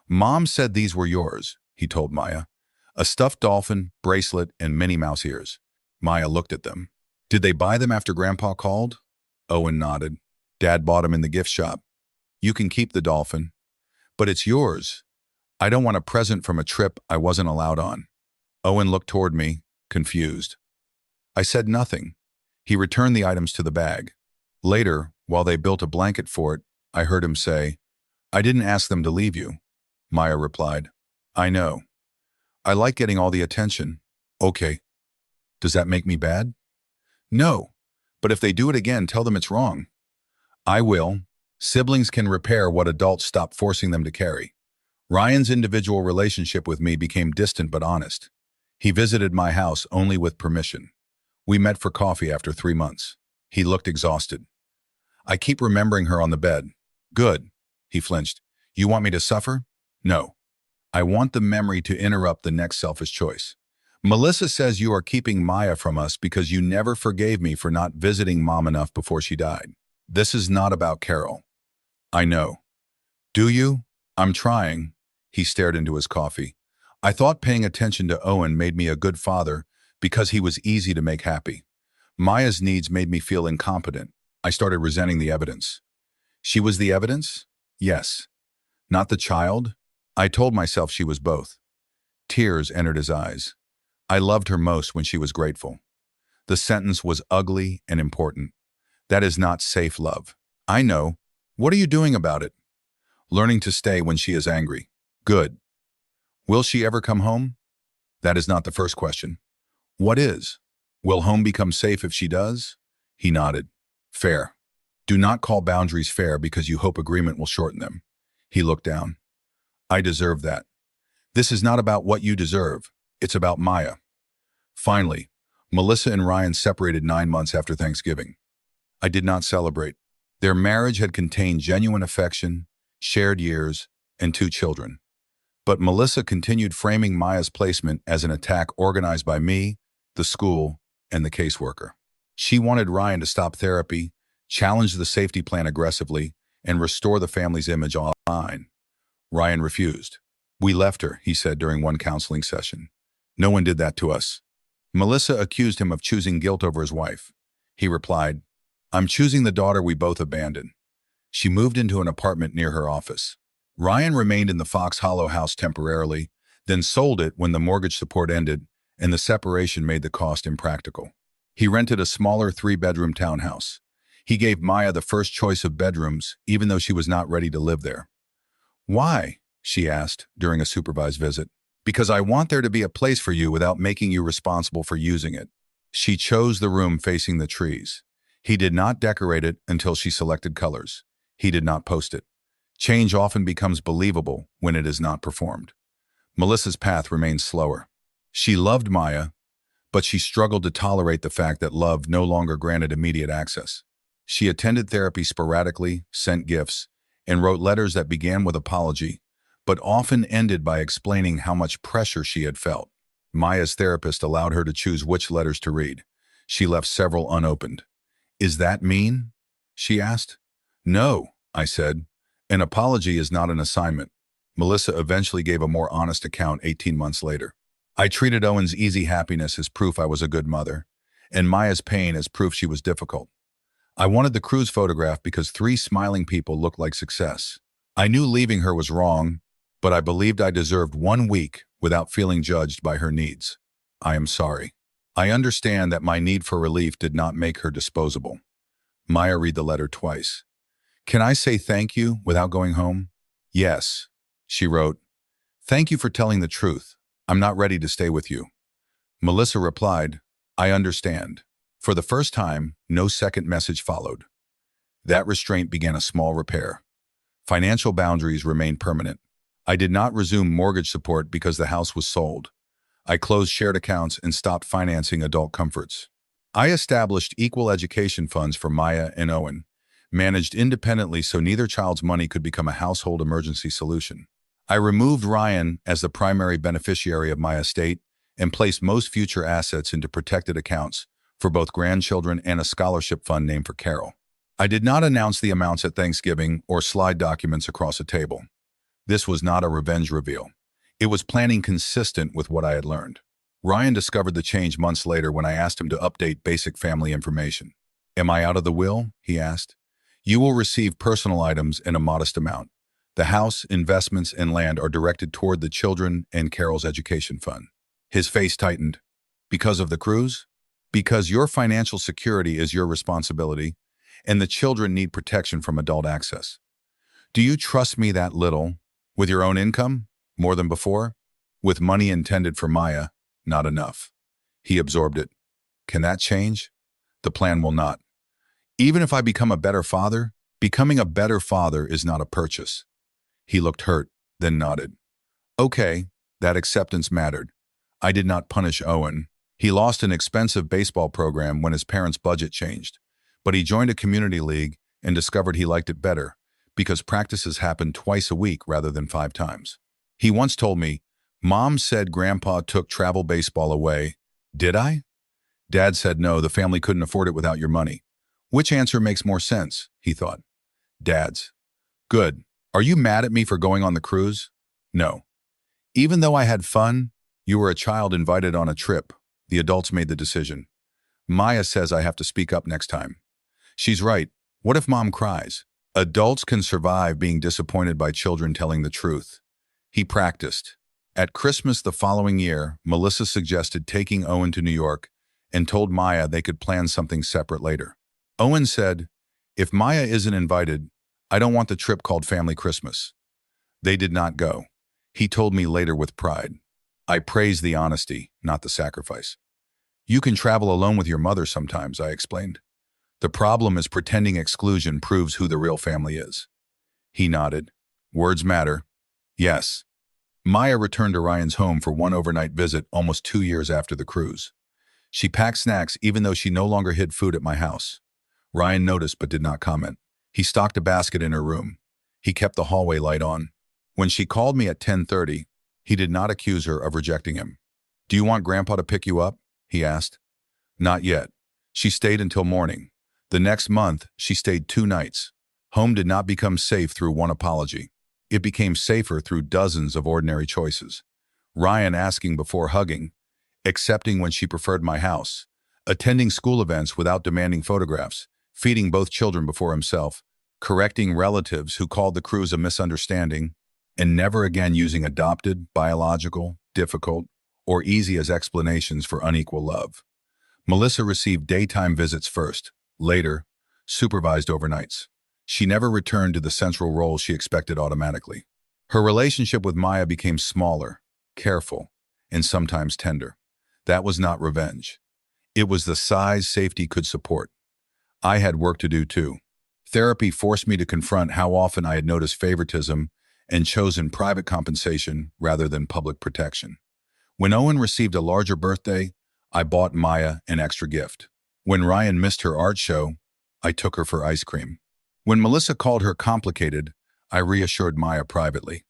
"Mom said these were yours," he told Maya. A stuffed dolphin, bracelet, and Minnie Mouse ears. Maya looked at them. "Did they buy them after Grandpa called?" Owen nodded. "Dad bought them in the gift shop. You can keep the dolphin. But it's yours. I don't want a present from a trip I wasn't allowed on." Owen looked toward me, confused. I said nothing. He returned the items to the bag. Later, while they built a blanket fort, I heard him say, "I didn't ask them to leave you." Maya replied, "I know. I like getting all the attention." "Okay. Does that make me bad?" "No. But if they do it again, tell them it's wrong." "I will. Siblings can repair what adults stop forcing them to carry." Ryan's individual relationship with me became distant but honest. He visited my house only with permission. We met for coffee after 3 months. He looked exhausted. "I keep remembering her on the bed." "Good." He flinched. "You want me to suffer?" "No. I want the memory to interrupt the next selfish choice." "Melissa says you are keeping Maya from us because you never forgave me for not visiting Mom enough before she died." "This is not about Carol." "I know." "Do you?" "I'm trying." He stared into his coffee. "I thought paying attention to Owen made me a good father because he was easy to make happy. Maya's needs made me feel incompetent. I started resenting the evidence." "She was the evidence?" "Yes." "Not the child?" I told myself she was both. Tears entered his eyes. "I loved her most when she was grateful." The sentence was ugly and important. That is not safe love. "I know. What are you doing about it?" "Learning to stay when she is angry." "Good. Will she ever come home?" "That is not the first question." "What is? Will home become safe if she does?" He nodded. "Fair. Do not call boundaries fair because you hope agreement will shorten them." He looked down. "I deserve that." "This is not about what you deserve. It's about Maya." Finally, Melissa and Ryan separated 9 months after Thanksgiving. I did not celebrate. Their marriage had contained genuine affection, shared years, and 2 children. But Melissa continued framing Maya's placement as an attack organized by me, the school, and the caseworker. She wanted Ryan to stop therapy, challenge the safety plan aggressively, and restore the family's image online. Ryan refused. "We left her," he said during one counseling session. "No one did that to us." Melissa accused him of choosing guilt over his wife. He replied, "I'm choosing the daughter we both abandoned." She moved into an apartment near her office. Ryan remained in the Fox Hollow house temporarily, then sold it when the mortgage support ended and the separation made the cost impractical. He rented a smaller 3-bedroom townhouse. He gave Maya the first choice of bedrooms, even though she was not ready to live there. "Why?" she asked during a supervised visit. "Because I want there to be a place for you without making you responsible for using it." She chose the room facing the trees. He did not decorate it until she selected colors. He did not post it. Change often becomes believable when it is not performed. Melissa's path remained slower. She loved Maya, but she struggled to tolerate the fact that love no longer granted immediate access. She attended therapy sporadically, sent gifts, and wrote letters that began with apology, but often ended by explaining how much pressure she had felt. Maya's therapist allowed her to choose which letters to read. She left several unopened. "Is that mean?" she asked. "No," I said. "An apology is not an assignment." Melissa eventually gave a more honest account 18 months later. "I treated Owen's easy happiness as proof I was a good mother, and Maya's pain as proof she was difficult. I wanted the cruise photograph because 3 smiling people looked like success. I knew leaving her was wrong, but I believed I deserved 1 week without feeling judged by her needs. I am sorry. I understand that my need for relief did not make her disposable." Maya read the letter twice. "Can I say thank you without going home?" "Yes," she wrote. "Thank you for telling the truth. I'm not ready to stay with you." Melissa replied, "I understand." For the first time, no second message followed. That restraint began a small repair. Financial boundaries remained permanent. I did not resume mortgage support because the house was sold. I closed shared accounts and stopped financing adult comforts. I established equal education funds for Maya and Owen, managed independently so neither child's money could become a household emergency solution. I removed Ryan as the primary beneficiary of my estate and placed most future assets into protected accounts for both grandchildren and a scholarship fund named for Carol. I did not announce the amounts at Thanksgiving or slide documents across a table. This was not a revenge reveal. It was planning consistent with what I had learned. Ryan discovered the change months later when I asked him to update basic family information. "Am I out of the will?" he asked. "You will receive personal items in a modest amount. The house, investments, and land are directed toward the children and Carol's education fund." His face tightened. "Because of the cruise?" "Because your financial security is your responsibility, and the children need protection from adult access." "Do you trust me that little? With your own income? More than before?" "With money intended for Maya, not enough." He absorbed it. "Can that change?" "The plan will not. Even if I become a better father, becoming a better father is not a purchase." He looked hurt, then nodded. "Okay, that acceptance mattered. I did not punish Owen. He lost an expensive baseball program when his parents' budget changed, but he joined a community league and discovered he liked it better because practices happened twice a week rather than 5 times. He once told me, "Mom said Grandpa took travel baseball away. Did I?" "Dad said no, the family couldn't afford it without your money." Which answer makes more sense, he thought. Dad's. "Good. Are you mad at me for going on the cruise?" "No. Even though I had fun, you were a child invited on a trip. The adults made the decision. Maya says I have to speak up next time." "She's right. What if Mom cries?" "Adults can survive being disappointed by children telling the truth." He practiced. At Christmas the following year, Melissa suggested taking Owen to New York and told Maya they could plan something separate later. Owen said, "If Maya isn't invited, I don't want the trip called Family Christmas." They did not go. He told me later with pride. I praised the honesty, not the sacrifice. "You can travel alone with your mother sometimes," I explained. "The problem is pretending exclusion proves who the real family is." He nodded. "Words matter." "Yes." Maya returned to Ryan's home for one overnight visit almost 2 years after the cruise. She packed snacks even though she no longer hid food at my house. Ryan noticed but did not comment. He stocked a basket in her room. He kept the hallway light on. When she called me at 10:30, he did not accuse her of rejecting him. "Do you want Grandpa to pick you up?" he asked. "Not yet." She stayed until morning. The next month, she stayed 2 nights. Home did not become safe through one apology. It became safer through dozens of ordinary choices. Ryan asking before hugging, accepting when she preferred my house, attending school events without demanding photographs, feeding both children before himself, correcting relatives who called the cruise a misunderstanding, and never again using adopted, biological, difficult, or easy as explanations for unequal love. Melissa received daytime visits first, later, supervised overnights. She never returned to the central role she expected automatically. Her relationship with Maya became smaller, careful, and sometimes tender. That was not revenge. It was the size safety could support. I had work to do too. Therapy forced me to confront how often I had noticed favoritism and chosen private compensation rather than public protection. When Owen received a larger birthday, I bought Maya an extra gift. When Ryan missed her art show, I took her for ice cream. When Melissa called her complicated, I reassured Maya privately.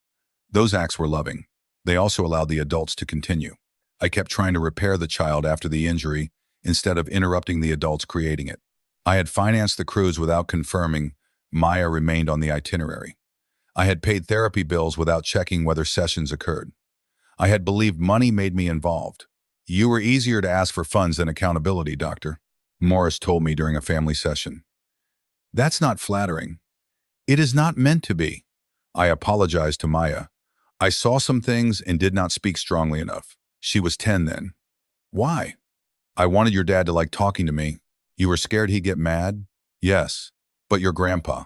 Those acts were loving. They also allowed the adults to continue. I kept trying to repair the child after the injury instead of interrupting the adults creating it. I had financed the cruise without confirming Maya remained on the itinerary. I had paid therapy bills without checking whether sessions occurred. I had believed money made me involved. You were easier to ask for funds than accountability, doctor, Morris told me during a family session. That's not flattering. It is not meant to be. I apologized to Maya. I saw some things and did not speak strongly enough. She was 10 then. Why? I wanted your dad to like talking to me. You were scared he'd get mad? Yes. But your grandpa.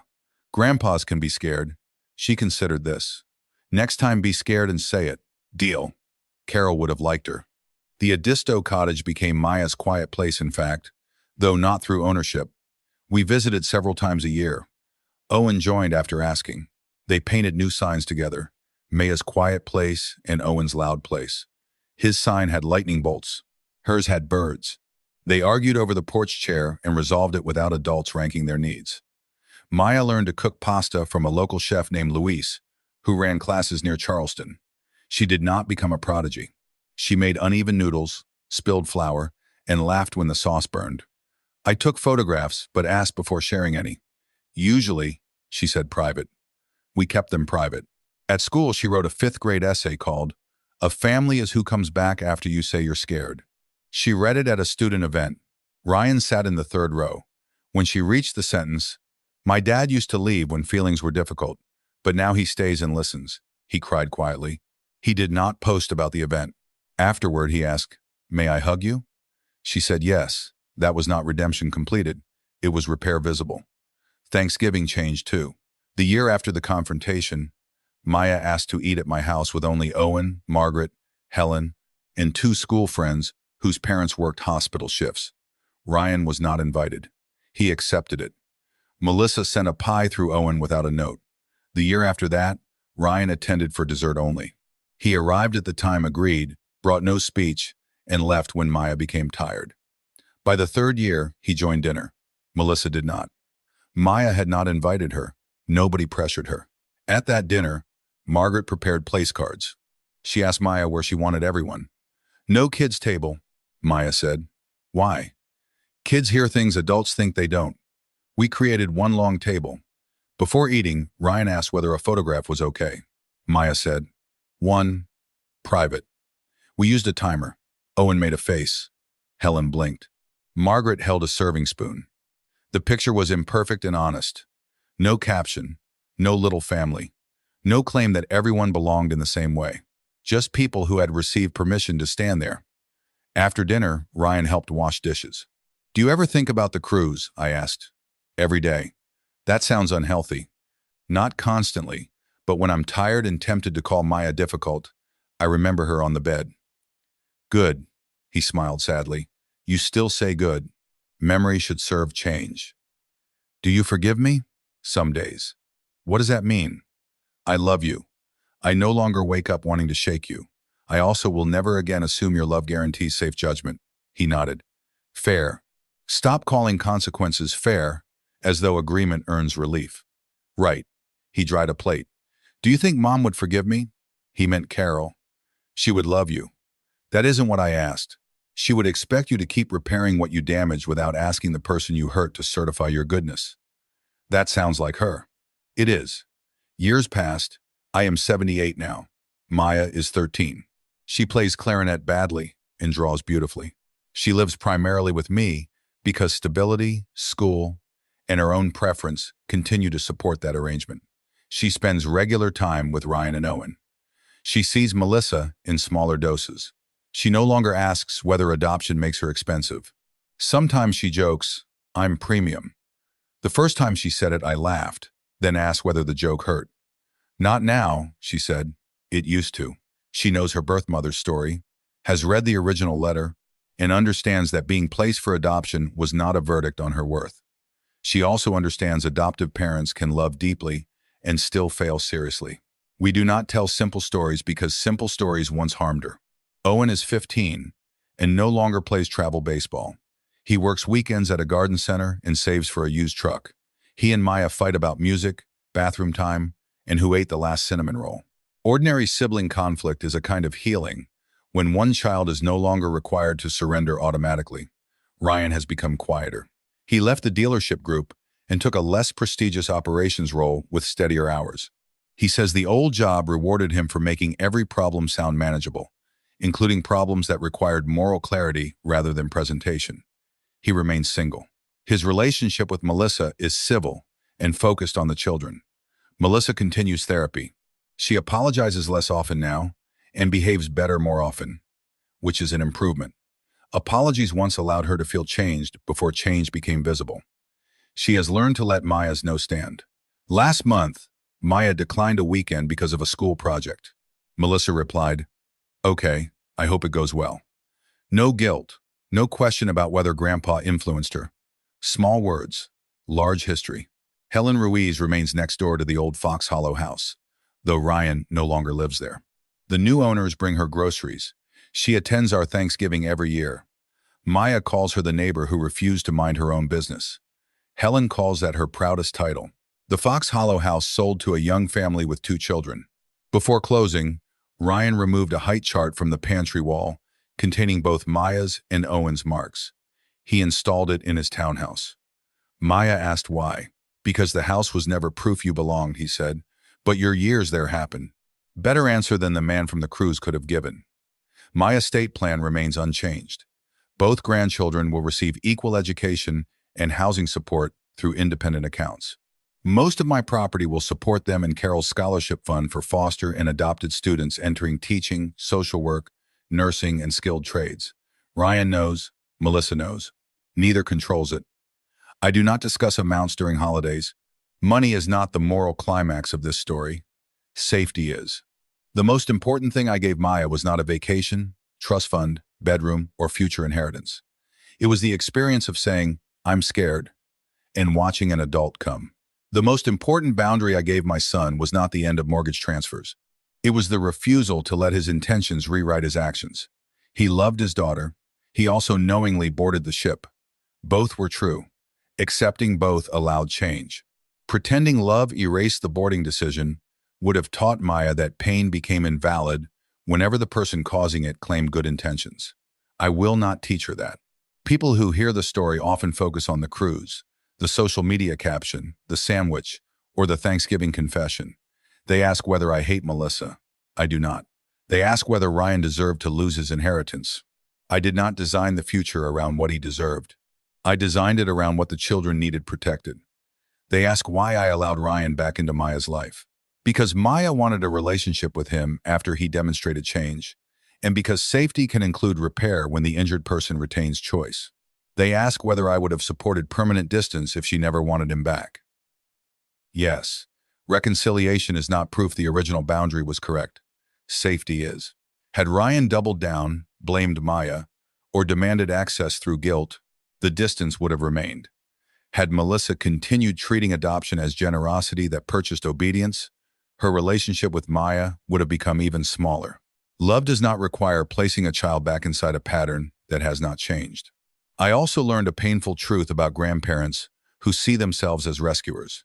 Grandpas can be scared. She considered this. Next time be scared and say it. Deal. Carol would have liked her. The Edisto cottage became Maya's quiet place, in fact, though not through ownership. We visited several times a year. Owen joined after asking. They painted new signs together, Maya's quiet place and Owen's loud place. His sign had lightning bolts. Hers had birds. They argued over the porch chair and resolved it without adults ranking their needs. Maya learned to cook pasta from a local chef named Luis, who ran classes near Charleston. She did not become a prodigy. She made uneven noodles, spilled flour, and laughed when the sauce burned. I took photographs, but asked before sharing any. Usually, she said private. We kept them private. At school, she wrote a fifth-grade essay called, "A Family is Who Comes Back After You Say You're Scared." She read it at a student event. Ryan sat in the third row. When she reached the sentence, "My dad used to leave when feelings were difficult, but now he stays and listens," he cried quietly. He did not post about the event. Afterward, he asked, "May I hug you?" She said yes. That was not redemption completed. It was repair visible. Thanksgiving changed too. The year after the confrontation, Maya asked to eat at my house with only Owen, Margaret, Helen, and 2 school friends whose parents worked hospital shifts. Ryan was not invited. He accepted it. Melissa sent a pie through Owen without a note. The year after that, Ryan attended for dessert only. He arrived at the time agreed, brought no speech, and left when Maya became tired. By the 3rd year, he joined dinner. Melissa did not. Maya had not invited her. Nobody pressured her. At that dinner, Margaret prepared place cards. She asked Maya where she wanted everyone. "No kids' table," Maya said. "Why?" "Kids hear things adults think they don't." We created one long table. Before eating, Ryan asked whether a photograph was okay. Maya said, "One, private." We used a timer. Owen made a face. Helen blinked. Margaret held a serving spoon. The picture was imperfect and honest. No caption, no little family, no claim that everyone belonged in the same way. Just people who had received permission to stand there. After dinner, Ryan helped wash dishes. "Do you ever think about the cruise?" I asked. "Every day." "That sounds unhealthy." "Not constantly, but when I'm tired and tempted to call Maya difficult, I remember her on the bed." "Good," he smiled sadly. "You still say good. Memory should serve change." "Do you forgive me?" "Some days." "What does that mean?" "I love you. I no longer wake up wanting to shake you. I also will never again assume your love guarantees safe judgment." He nodded. "Fair. Stop calling consequences fair, as though agreement earns relief." "Right." He dried a plate. "Do you think Mom would forgive me?" He meant Carol. "She would love you." "That isn't what I asked. She would expect you to keep repairing what you damaged without asking the person you hurt to certify your goodness." "That sounds like her." "It is." Years passed. I am 78 now. Maya is 13. She plays clarinet badly and draws beautifully. She lives primarily with me because stability, school, and her own preference continue to support that arrangement. She spends regular time with Ryan and Owen. She sees Melissa in smaller doses. She no longer asks whether adoption makes her expensive. Sometimes she jokes, "I'm premium." The first time she said it, I laughed, then asked whether the joke hurt. "Not now," she said. "It used to." She knows her birth mother's story, has read the original letter, and understands that being placed for adoption was not a verdict on her worth. She also understands adoptive parents can love deeply and still fail seriously. We do not tell simple stories because simple stories once harmed her. Owen is 15 and no longer plays travel baseball. He works weekends at a garden center and saves for a used truck. He and Maya fight about music, bathroom time, and who ate the last cinnamon roll. Ordinary sibling conflict is a kind of healing when one child is no longer required to surrender automatically. Ryan has become quieter. He left the dealership group and took a less prestigious operations role with steadier hours. He says the old job rewarded him for making every problem sound manageable, including problems that required moral clarity rather than presentation. He remains single. His relationship with Melissa is civil and focused on the children. Melissa continues therapy. She apologizes less often now and behaves better more often, which is an improvement. Apologies once allowed her to feel changed before change became visible. She has learned to let Maya's no stand. Last month, Maya declined a weekend because of a school project. Melissa replied, "Okay, I hope it goes well." No guilt, no question about whether Grandpa influenced her. Small words, large history. Helen Ruiz remains next door to the old Fox Hollow house, though Ryan no longer lives there. The new owners bring her groceries. She attends our Thanksgiving every year. Maya calls her the neighbor who refused to mind her own business. Helen calls that her proudest title. The Fox Hollow house sold to a young family with 2 children. Before closing, Ryan removed a height chart from the pantry wall containing both Maya's and Owen's marks. He installed it in his townhouse. Maya asked why. "Because the house was never proof you belonged," he said, "but your years there happen." Better answer than the man from the cruise could have given. My estate plan remains unchanged. Both grandchildren will receive equal education and housing support through independent accounts. Most of my property will support them in Carol's scholarship fund for foster and adopted students entering teaching, social work, nursing, and skilled trades. Ryan knows, Melissa knows. Neither controls it. I do not discuss amounts during holidays. Money is not the moral climax of this story. Safety is. The most important thing I gave Maya was not a vacation, trust fund, bedroom, or future inheritance. It was the experience of saying, "I'm scared," and watching an adult come. The most important boundary I gave my son was not the end of mortgage transfers. It was the refusal to let his intentions rewrite his actions. He loved his daughter. He also knowingly boarded the ship. Both were true. Accepting both allowed change. Pretending love erased the boarding decision would have taught Maya that pain became invalid whenever the person causing it claimed good intentions. I will not teach her that. People who hear the story often focus on the cruise, the social media caption, the sandwich, or the Thanksgiving confession. They ask whether I hate Melissa. I do not. They ask whether Ryan deserved to lose his inheritance. I did not design the future around what he deserved. I designed it around what the children needed protected. They ask why I allowed Ryan back into Maya's life. Because Maya wanted a relationship with him after he demonstrated change, and because safety can include repair when the injured person retains choice. They ask whether I would have supported permanent distance if she never wanted him back. Yes, reconciliation is not proof the original boundary was correct. Safety is. Had Ryan doubled down, blamed Maya, or demanded access through guilt, the distance would have remained. Had Melissa continued treating adoption as generosity that purchased obedience, her relationship with Maya would have become even smaller. Love does not require placing a child back inside a pattern that has not changed. I also learned a painful truth about grandparents who see themselves as rescuers.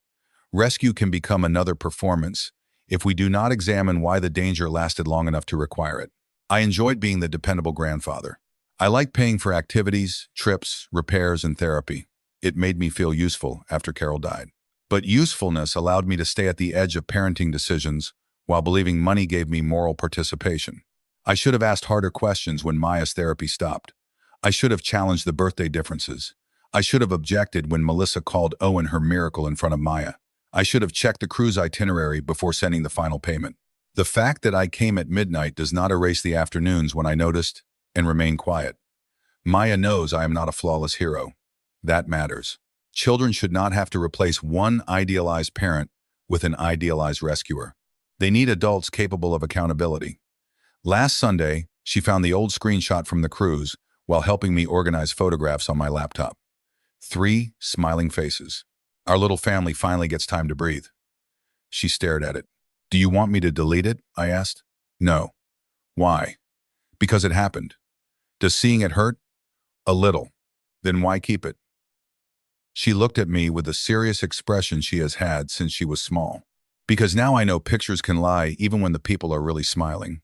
Rescue can become another performance if we do not examine why the danger lasted long enough to require it. I enjoyed being the dependable grandfather. I liked paying for activities, trips, repairs, and therapy. It made me feel useful after Carol died. But usefulness allowed me to stay at the edge of parenting decisions while believing money gave me moral participation. I should have asked harder questions when Maya's therapy stopped. I should have challenged the birthday differences. I should have objected when Melissa called Owen her miracle in front of Maya. I should have checked the cruise itinerary before sending the final payment. The fact that I came at midnight does not erase the afternoons when I noticed and remained quiet. Maya knows I am not a flawless hero. That matters. Children should not have to replace one idealized parent with an idealized rescuer. They need adults capable of accountability. Last Sunday, she found the old screenshot from the cruise while helping me organize photographs on my laptop. 3 smiling faces. Our little family finally gets time to breathe. She stared at it. Do you want me to delete it? I asked. No. Why? Because it happened. Does seeing it hurt? A little. Then why keep it? She looked at me with the serious expression she has had since she was small. Because now I know pictures can lie even when the people are really smiling.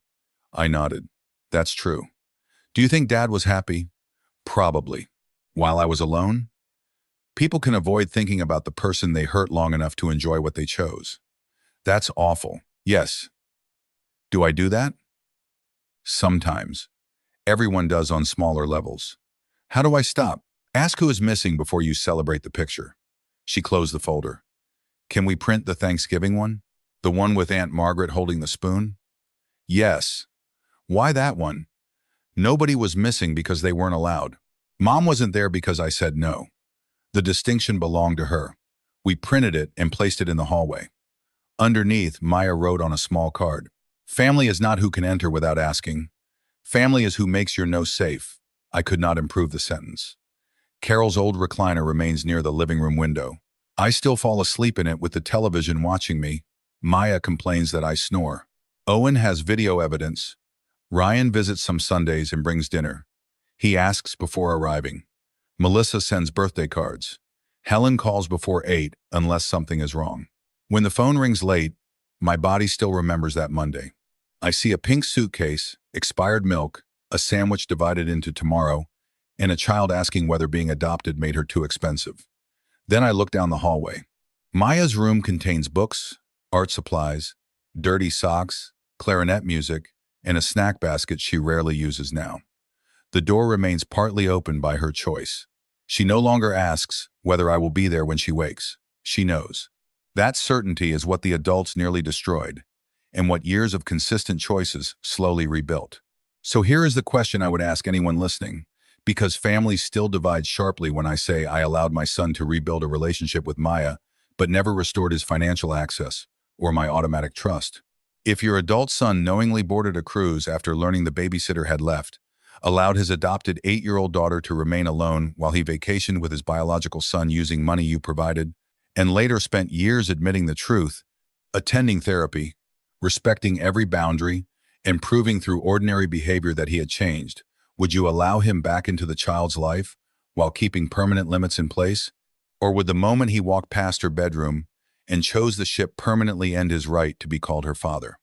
I nodded. That's true. Do you think Dad was happy? Probably. While I was alone? People can avoid thinking about the person they hurt long enough to enjoy what they chose. That's awful. Yes. Do I do that? Sometimes. Everyone does on smaller levels. How do I stop? Ask who is missing before you celebrate the picture. She closed the folder. Can we print the Thanksgiving one? The one with Aunt Margaret holding the spoon? Yes. Why that one? Nobody was missing because they weren't allowed. Mom wasn't there because I said no. The distinction belonged to her. We printed it and placed it in the hallway. Underneath, Maya wrote on a small card, Family is not who can enter without asking. Family is who makes your no safe. I could not improve the sentence. Carol's old recliner remains near the living room window. I still fall asleep in it with the television watching me. Maya complains that I snore. Owen has video evidence. Ryan visits some Sundays and brings dinner. He asks before arriving. Melissa sends birthday cards. Helen calls before 8 unless something is wrong. When the phone rings late, my body still remembers that Monday. I see a pink suitcase, expired milk, a sandwich divided into tomorrow, and a child asking whether being adopted made her too expensive. Then I look down the hallway. Maya's room contains books, art supplies, dirty socks, clarinet music, and a snack basket she rarely uses now. The door remains partly open by her choice. She no longer asks whether I will be there when she wakes. She knows. That certainty is what the adults nearly destroyed, and what years of consistent choices slowly rebuilt. So here is the question I would ask anyone listening, because families still divide sharply when I say I allowed my son to rebuild a relationship with Maya, but never restored his financial access or my automatic trust. If your adult son knowingly boarded a cruise after learning the babysitter had left, allowed his adopted 8-year-old daughter to remain alone while he vacationed with his biological son using money you provided, and later spent years admitting the truth, attending therapy, respecting every boundary, and proving through ordinary behavior that he had changed, would you allow him back into the child's life while keeping permanent limits in place? Or would the moment he walked past her bedroom and chose the ship permanently end his right to be called her father?